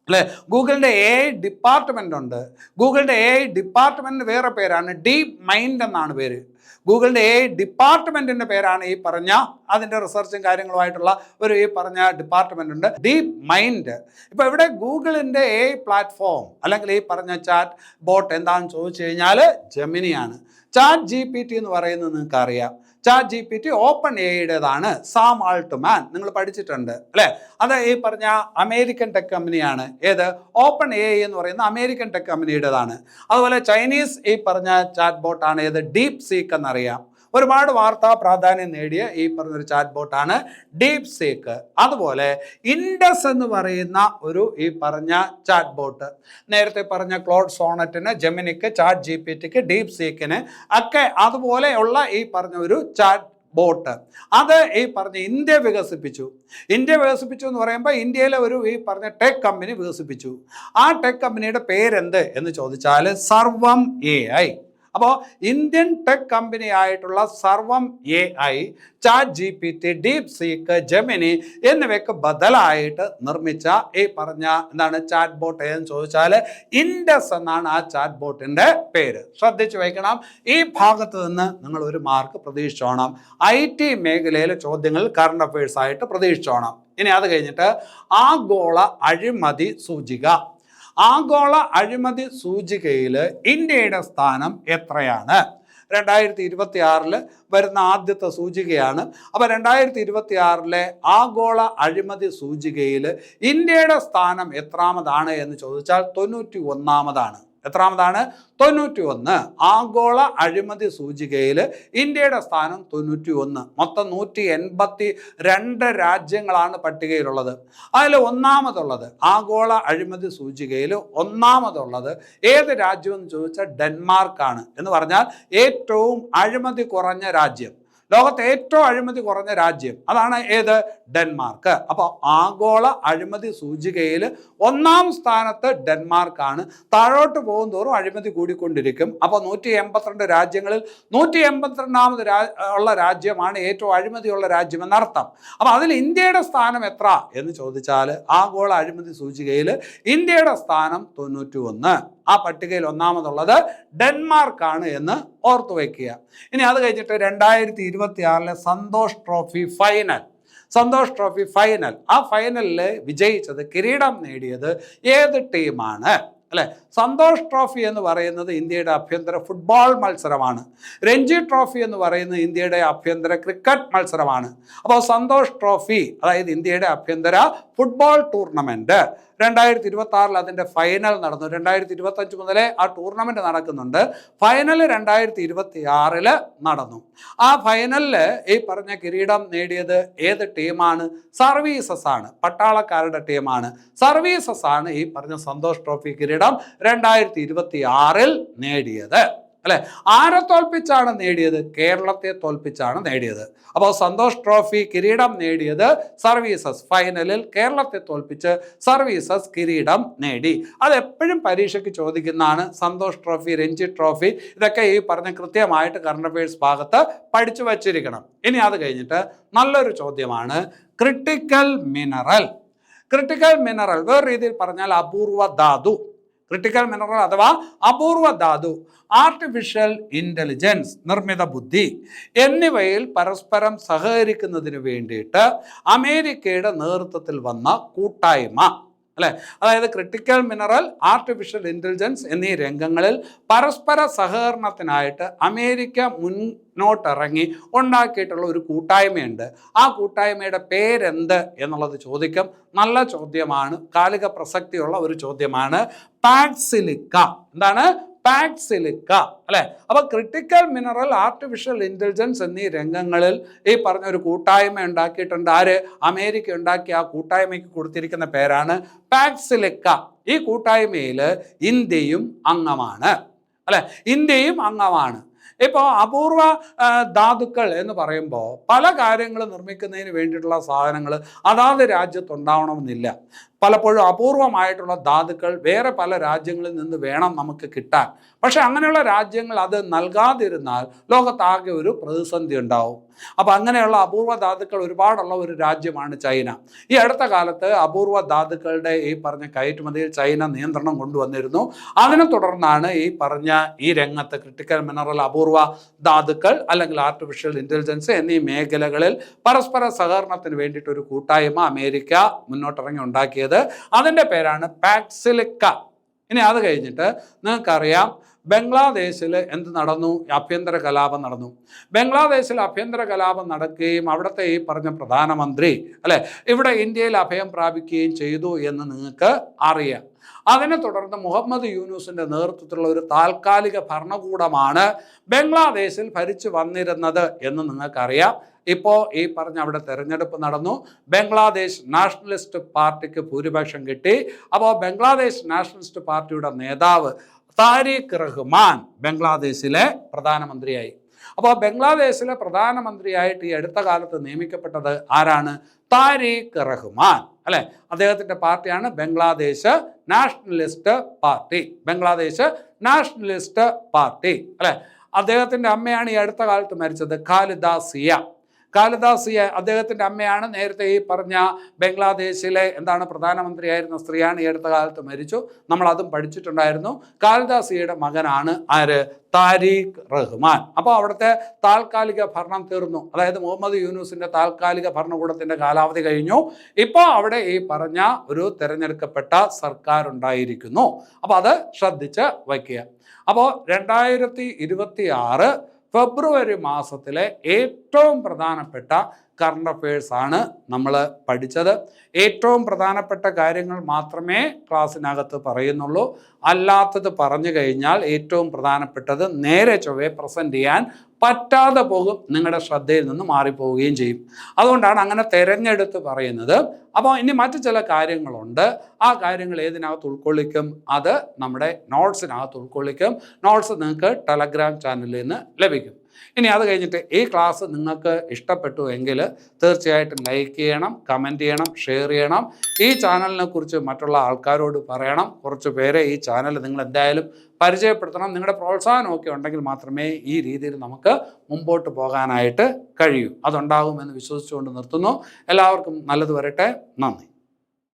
അല്ലെ. ഗൂഗിളിൻ്റെ AI ഡിപ്പാർട്ട്മെൻ്റ് ഉണ്ട്. ഗൂഗിളിൻ്റെ AI ഡിപ്പാർട്ട്മെൻറ്റിന് വേറെ പേരാണ് ഡീപ് മൈൻഡ് എന്നാണ് പേര്. ഗൂഗിളിൻ്റെ AI ഡിപ്പാർട്ട്മെൻറ്റിൻ്റെ പേരാണ് ഈ പറഞ്ഞ അതിൻ്റെ റിസർച്ചും കാര്യങ്ങളുമായിട്ടുള്ള ഒരു ഈ പറഞ്ഞ ഡിപ്പാർട്ട്മെൻ്റ് ഉണ്ട്, ഡീപ് മൈൻഡ്. ഇപ്പോൾ ഇവിടെ ഗൂഗിളിൻ്റെ AI പ്ലാറ്റ്ഫോം അല്ലെങ്കിൽ ഈ പറഞ്ഞ ചാറ്റ് ബോട്ട് എന്താണെന്ന് ചോദിച്ചു കഴിഞ്ഞാൽ ജെമിനിയാണ്. ചാറ്റ് GPT എന്ന് പറയുന്നത് നിങ്ങൾക്ക് അറിയാം. ചാറ്റ് GPT ഓപ്പൺ AIയുടേതാണ്. സാം ആൾട്ട്മാൻ നിങ്ങൾ പഠിച്ചിട്ടുണ്ട്, അല്ലേ. അത് ഈ പറഞ്ഞ അമേരിക്കൻ ടെക് കമ്പനിയാണ്. ഏത്? ഓപ്പൺ AI എന്ന് പറയുന്ന അമേരിക്കൻ ടെക് കമ്പനിയുടേതാണ്. അതുപോലെ ചൈനീസ് ഈ പറഞ്ഞ ചാറ്റ് ബോട്ടാണ് ഏത്? ഡീപ് സീക്ക് എന്നറിയാം. ഒരുപാട് വാർത്താ പ്രാധാന്യം നേടിയ ഈ പറഞ്ഞൊരു ചാറ്റ് ബോട്ടാണ് ഡീപ് സീക്ക്. അതുപോലെ ഇൻഡസ് എന്ന് പറയുന്ന ഒരു ഈ പറഞ്ഞ ചാറ്റ് ബോട്ട്, നേരത്തെ പറഞ്ഞ ക്ലോഡ് സോണറ്റിന്, ജെമിനിക്ക്, ചാറ്റ് GPTക്ക്, ഡീപ് സീക്കിന് ഒക്കെ അതുപോലെയുള്ള ഈ പറഞ്ഞ ഒരു ചാറ്റ് ബോട്ട് അത് ഈ പറഞ്ഞ ഇന്ത്യ വികസിപ്പിച്ചു. ഇന്ത്യ വികസിപ്പിച്ചു എന്ന് പറയുമ്പോൾ ഇന്ത്യയിലെ ഒരു ഈ പറഞ്ഞ ടെക് കമ്പനി വികസിപ്പിച്ചു. ആ ടെക് കമ്പനിയുടെ പേരെന്ത് എന്ന് ചോദിച്ചാൽ സർവം AI. അപ്പോൾ ഇന്ത്യൻ ടെക് കമ്പനി ആയിട്ടുള്ള സർവം AI, chat GPT, deep seek, Gemini എന്നിവയ്ക്ക് ബദലായിട്ട് നിർമ്മിച്ച ഈ പറഞ്ഞ എന്താണ് ചാറ്റ് ബോട്ട് എന്ന് ചോദിച്ചാൽ ഇൻഡസ് എന്നാണ് ആ ചാറ്റ് ബോട്ടിൻ്റെ പേര്. ശ്രദ്ധിച്ചു വയ്ക്കണം. ഈ ഭാഗത്ത് നിന്ന് നിങ്ങൾ ഒരു മാർക്ക് പ്രതീക്ഷിച്ചോണം. IT മേഖലയിലെ ചോദ്യങ്ങൾ കറണ്ട് അഫയേഴ്സ് ആയിട്ട് പ്രതീക്ഷിച്ചോണം. ഇനി അത് കഴിഞ്ഞിട്ട് ആഗോള അഴിമതി സൂചിക. ആഗോള അഴിമതി സൂചികയിൽ ഇന്ത്യയുടെ സ്ഥാനം എത്രയാണ്? 2026 വരുന്ന ആദ്യത്തെ സൂചികയാണ്. അപ്പോൾ 2026 ആഗോള അഴിമതി സൂചികയിൽ ഇന്ത്യയുടെ സ്ഥാനം എത്രാമതാണ് എന്ന് ചോദിച്ചാൽ 91ാമതാണ്. എത്രാമതാണ്? 91. ആഗോള അഴിമതി സൂചികയിൽ ഇന്ത്യയുടെ സ്ഥാനം 91. മൊത്തം 182 രാജ്യങ്ങളാണ് പട്ടികയിലുള്ളത്. അതിൽ ഒന്നാമതുള്ളത് ആഗോള അഴിമതി സൂചികയിൽ ഒന്നാമതുള്ളത് ഏത് രാജ്യമെന്ന് ചോദിച്ചാൽ ഡെൻമാർക്കാണ്. എന്ന് പറഞ്ഞാൽ ഏറ്റവും അഴിമതി കുറഞ്ഞ രാജ്യം, ലോകത്തെ ഏറ്റവും അഴിമതി കുറഞ്ഞ രാജ്യം അതാണ് ഏത്? ഡെൻമാർക്ക്. അപ്പോൾ ആഗോള അഴിമതി സൂചികയിൽ ഒന്നാം സ്ഥാനത്ത് ഡെൻമാർക്കാണ്. താഴോട്ട് പോകും തോറും അഴിമതി കൂടിക്കൊണ്ടിരിക്കും. അപ്പോൾ 182 രാജ്യങ്ങളിൽ 182ാമത് ഉള്ള രാജ്യമാണ് ഏറ്റവും അഴിമതിയുള്ള രാജ്യം എന്നർത്ഥം. അപ്പോൾ അതിൽ ഇന്ത്യയുടെ സ്ഥാനം എത്ര എന്ന് ചോദിച്ചാൽ ആഗോള അഴിമതി സൂചികയിൽ ഇന്ത്യയുടെ സ്ഥാനം 91. ആ പട്ടികയിൽ ഒന്നാമതുള്ളത് ഡെൻമാർക്കാണ് എന്ന് ഓർത്തു വയ്ക്കുക. ഇനി അത് കഴിഞ്ഞിട്ട് 2026 Santosh trophy final. Santosh trophy final, ആ ഫൈനലിൽ വിജയിച്ചത്, കിരീടം നേടിയത് ഏത് ടീമാണ്? അല്ലെ. സന്തോഷ് ട്രോഫി എന്ന് പറയുന്നത് ഇന്ത്യയുടെ ആഭ്യന്തര ഫുട്ബോൾ മത്സരമാണ്. രഞ്ജി ട്രോഫി എന്ന് പറയുന്നത് ഇന്ത്യയുടെ ആഭ്യന്തര ക്രിക്കറ്റ് മത്സരമാണ്. അപ്പോൾ സന്തോഷ് ട്രോഫി അതായത് ഇന്ത്യയുടെ ആഭ്യന്തര ഫുട്ബോൾ ടൂർണമെന്റ് 2026 അതിൻ്റെ ഫൈനൽ നടന്നു. 2025 മുതലേ ആ ടൂർണമെന്റ് നടക്കുന്നുണ്ട്. ഫൈനൽ 2026 നടന്നു. ആ ഫൈനലിൽ ഈ പറഞ്ഞ കിരീടം നേടിയത് ഏത് ടീമാണ്? സർവീസസ് ആണ്, പട്ടാളക്കാരുടെ ടീമാണ്. സർവീസസ് ആണ് ഈ പറഞ്ഞ സന്തോഷ് ട്രോഫി കിരീടം 2026 നേടിയത്. അല്ലെ. ആരെ തോൽപ്പിച്ചാണ് നേടിയത്? കേരളത്തെ തോൽപ്പിച്ചാണ് നേടിയത്. അപ്പോൾ സന്തോഷ് ട്രോഫി കിരീടം നേടിയത് സർവീസസ്. ഫൈനലിൽ കേരളത്തെ തോൽപ്പിച്ച് സർവീസസ് കിരീടം നേടി. അതെപ്പോഴും പരീക്ഷയ്ക്ക് ചോദിക്കുന്നതാണ്. സന്തോഷ് ട്രോഫി, രഞ്ജി ട്രോഫി ഇതൊക്കെ ഈ പറഞ്ഞ കൃത്യമായിട്ട് കറണ്ട് അഫയേഴ്സ് ഭാഗത്ത് പഠിച്ചു വച്ചിരിക്കണം. ഇനി അത് കഴിഞ്ഞിട്ട് നല്ലൊരു ചോദ്യമാണ് ക്രിട്ടിക്കൽ മിനറൽ. ക്രിട്ടിക്കൽ മിനറൽ വേറെ രീതിയിൽ പറഞ്ഞാൽ അപൂർവ ധാതു. ക്രിട്ടിക്കൽ മിനറൽ അഥവാ അപൂർവ ധാതു, ആർട്ടിഫിഷ്യൽ ഇൻ്റലിജൻസ് നിർമ്മിത ബുദ്ധി എന്നിവയിൽ പരസ്പരം സഹകരിക്കുന്നതിന് വേണ്ടിയിട്ട് അമേരിക്കയുടെ നേതൃത്വത്തിൽ വന്ന കൂട്ടായ്മ അല്ലെ, അതായത് ക്രിട്ടിക്കൽ മിനറൽ, ആർട്ടിഫിഷ്യൽ ഇൻ്റലിജൻസ് എന്നീ രംഗങ്ങളിൽ പരസ്പര സഹകരണത്തിനായിട്ട് അമേരിക്ക മുന്നോട്ടിറങ്ങി ഉണ്ടാക്കിയിട്ടുള്ള ഒരു കൂട്ടായ്മയുണ്ട്. ആ കൂട്ടായ്മയുടെ പേരെന്ത് എന്നുള്ളത് ചോദിക്കും. നല്ല ചോദ്യമാണ്, കാലിക പ്രസക്തിയുള്ള ഒരു ചോദ്യമാണ്. പാക്സിലിക്ക. എന്താണ്? പാക്സിലിക്ക അല്ലെ. അപ്പൊ ക്രിട്ടിക്കൽ മിനറൽ, ആർട്ടിഫിഷ്യൽ ഇൻ്റലിജൻസ് എന്നീ രംഗങ്ങളിൽ ഈ പറഞ്ഞ ഒരു കൂട്ടായ്മ ഉണ്ടാക്കിയിട്ടുണ്ട്. ആര്? അമേരിക്ക ഉണ്ടാക്കിയ ആ കൂട്ടായ്മയ്ക്ക് കൊടുത്തിരിക്കുന്ന പേരാണ് പാക്സിലിക്ക. ഈ കൂട്ടായ്മയിൽ ഇന്ത്യയും അംഗമാണ് അല്ലെ, ഇന്ത്യയും അംഗമാണ്. ഇപ്പോൾ അപൂർവ ധാതുക്കൾ എന്ന് പറയുമ്പോൾ പല കാര്യങ്ങൾ നിർമ്മിക്കുന്നതിന് വേണ്ടിയിട്ടുള്ള സാധനങ്ങൾ അതാത് രാജ്യത്തുണ്ടാവണമെന്നില്ല. പലപ്പോഴും അപൂർവമായിട്ടുള്ള ധാതുക്കൾ വേറെ പല രാജ്യങ്ങളിൽ നിന്ന് വേണം നമുക്ക് കിട്ടാൻ. പക്ഷെ അങ്ങനെയുള്ള രാജ്യങ്ങൾ അത് നൽകാതിരുന്നാൽ ലോകത്താകെ ഒരു പ്രതിസന്ധി ഉണ്ടാവും. അപ്പം അങ്ങനെയുള്ള അപൂർവ ധാതുക്കൾ ഒരുപാടുള്ള ഒരു രാജ്യമാണ് ചൈന. ഈ അടുത്ത കാലത്ത് അപൂർവ ധാതുക്കളുടെ ഈ പറഞ്ഞ കയറ്റുമതിയിൽ ചൈന നിയന്ത്രണം കൊണ്ടുവന്നിരുന്നു. അതിനെ തുടർന്നാണ് ഈ പറഞ്ഞ ഈ രംഗത്ത് ക്രിട്ടിക്കൽ മിനറൽ, അപൂർവ ധാതുക്കൾ അല്ലെങ്കിൽ ആർട്ടിഫിഷ്യൽ ഇൻ്റലിജൻസ് എന്നീ മേഖലകളിൽ പരസ്പര സഹകരണത്തിന് വേണ്ടിയിട്ട് ഒരു കൂട്ടായ്മ അമേരിക്ക മുന്നോട്ടിറങ്ങി ഉണ്ടാക്കിയത്. അതിൻ്റെ പേരാണ് പാക്സിലിക്ക. ഇനി അത് കഴിഞ്ഞിട്ട് നിങ്ങൾക്കറിയാം ബംഗ്ലാദേശിൽ എന്ത് നടന്നു? ആഭ്യന്തര കലാപം നടന്നു. ബംഗ്ലാദേശിൽ ആഭ്യന്തര കലാപം നടക്കുകയും അവിടുത്തെ ഈ പറഞ്ഞ പ്രധാനമന്ത്രി അല്ലെ ഇവിടെ ഇന്ത്യയിൽ അഭയം പ്രാപിക്കുകയും ചെയ്തു എന്ന് നിങ്ങൾക്ക് അറിയാം. അതിനെ തുടർന്ന് മുഹമ്മദ് യൂനുസിൻ്റെ നേതൃത്വത്തിലുള്ള ഒരു താൽക്കാലിക ഭരണകൂടമാണ് ബംഗ്ലാദേശിൽ ഭരിച്ചു വന്നിരുന്നത് എന്ന് നിങ്ങൾക്കറിയാം. ഇപ്പോൾ ഈ പറഞ്ഞ അവിടെ തെരഞ്ഞെടുപ്പ് നടന്നു. ബംഗ്ലാദേശ് നാഷണലിസ്റ്റ് പാർട്ടിക്ക് ഭൂരിപക്ഷം കിട്ടി. അപ്പോൾ ബംഗ്ലാദേശ് നാഷണലിസ്റ്റ് പാർട്ടിയുടെ നേതാവ് താരിഖ് റഹ്മാൻ ബംഗ്ലാദേശിലെ പ്രധാനമന്ത്രിയായി. അപ്പോൾ ബംഗ്ലാദേശിലെ പ്രധാനമന്ത്രിയായിട്ട് ഈ അടുത്ത കാലത്ത് നിയമിക്കപ്പെട്ടത് ആരാണ്? താരിഖ് റഹ്മാൻ അല്ലെ. അദ്ദേഹത്തിൻ്റെ പാർട്ടിയാണ് Bangladesh nationalist party. Bangladesh nationalist party അല്ലെ. അദ്ദേഹത്തിൻ്റെ അമ്മയാണ് ഈ അടുത്ത കാലത്ത് മരിച്ചത്, ഖാലിദ സിയ. അദ്ദേഹത്തിൻ്റെ അമ്മയാണ്. നേരത്തെ ഈ പറഞ്ഞ ബംഗ്ലാദേശിലെ പ്രധാനമന്ത്രിയായിരുന്ന സ്ത്രീയാണ്, ഈ അടുത്ത കാലത്ത് മരിച്ചു. നമ്മൾ അതും പഠിച്ചിട്ടുണ്ടായിരുന്നു. ഖാലിദ സിയയുടെ മകനാണ് ആര്? താരിഖ് റഹ്മാൻ. അപ്പോൾ അവിടുത്തെ താൽക്കാലിക ഭരണം തീർന്നു. അതായത് മുഹമ്മദ് യൂനുസിൻ്റെ താൽക്കാലിക ഭരണകൂടത്തിൻ്റെ കാലാവധി കഴിഞ്ഞു. ഇപ്പോൾ അവിടെ ഈ പറഞ്ഞ ഒരു തിരഞ്ഞെടുക്കപ്പെട്ട സർക്കാർ ഉണ്ടായിരിക്കുന്നു. അപ്പോൾ അത് ശ്രദ്ധിച്ച് വയ്ക്കുക. അപ്പോൾ 2026 ഫെബ്രുവരി മാസത്തിലെ ഏറ്റവും പ്രധാനപ്പെട്ട കറണ്ട് അഫയേഴ്സ് ആണ് നമ്മൾ പഠിച്ചത്. ഏറ്റവും പ്രധാനപ്പെട്ട കാര്യങ്ങൾ മാത്രമേ ക്ലാസ്സിനകത്ത് പറയുന്നുള്ളൂ. അല്ലാത്തത് പറഞ്ഞു കഴിഞ്ഞാൽ ഏറ്റവും പ്രധാനപ്പെട്ടത് നേരെ ചൊവ്വേ പ്രസൻറ്റ് ചെയ്യാൻ പറ്റാതെ പോകും, നിങ്ങളുടെ ശ്രദ്ധയിൽ നിന്ന് മാറിപ്പോവുകയും ചെയ്യും. അതുകൊണ്ടാണ് അങ്ങനെ തിരഞ്ഞെടുത്ത് പറയുന്നത്. അപ്പോൾ ഇനി മറ്റു ചില കാര്യങ്ങളുണ്ട്. ആ കാര്യങ്ങൾ ഏതിനകത്ത് ഉൾക്കൊള്ളിക്കും? അത് നമ്മുടെ നോട്ട്സിനകത്ത് ഉൾക്കൊള്ളിക്കും. നോട്ട്സ് നിങ്ങൾക്ക് ടെലഗ്രാം ചാനലിൽ നിന്ന് ലഭിക്കും. ഇനി അത് കഴിഞ്ഞിട്ട് ഈ ക്ലാസ് നിങ്ങൾക്ക് ഇഷ്ടപ്പെട്ടു എങ്കിൽ തീർച്ചയായിട്ടും ലൈക്ക് ചെയ്യണം, കമൻറ്റ് ചെയ്യണം, ഷെയർ ചെയ്യണം. ഈ ചാനലിനെ കുറിച്ച് മറ്റുള്ള ആൾക്കാരോട് പറയണം. കുറച്ച് പേരെ ഈ ചാനൽ നിങ്ങൾ എന്തായാലും പരിചയപ്പെടുത്തണം. നിങ്ങളുടെ പ്രോത്സാഹനമൊക്കെ ഉണ്ടെങ്കിൽ മാത്രമേ ഈ രീതിയിൽ നമുക്ക് മുമ്പോട്ട് പോകാനായിട്ട് കഴിയൂ. അതുണ്ടാകുമെന്ന് വിശ്വസിച്ചുകൊണ്ട് നിർത്തുന്നു. എല്ലാവർക്കും നല്ലത് വരട്ടെ. നന്ദി.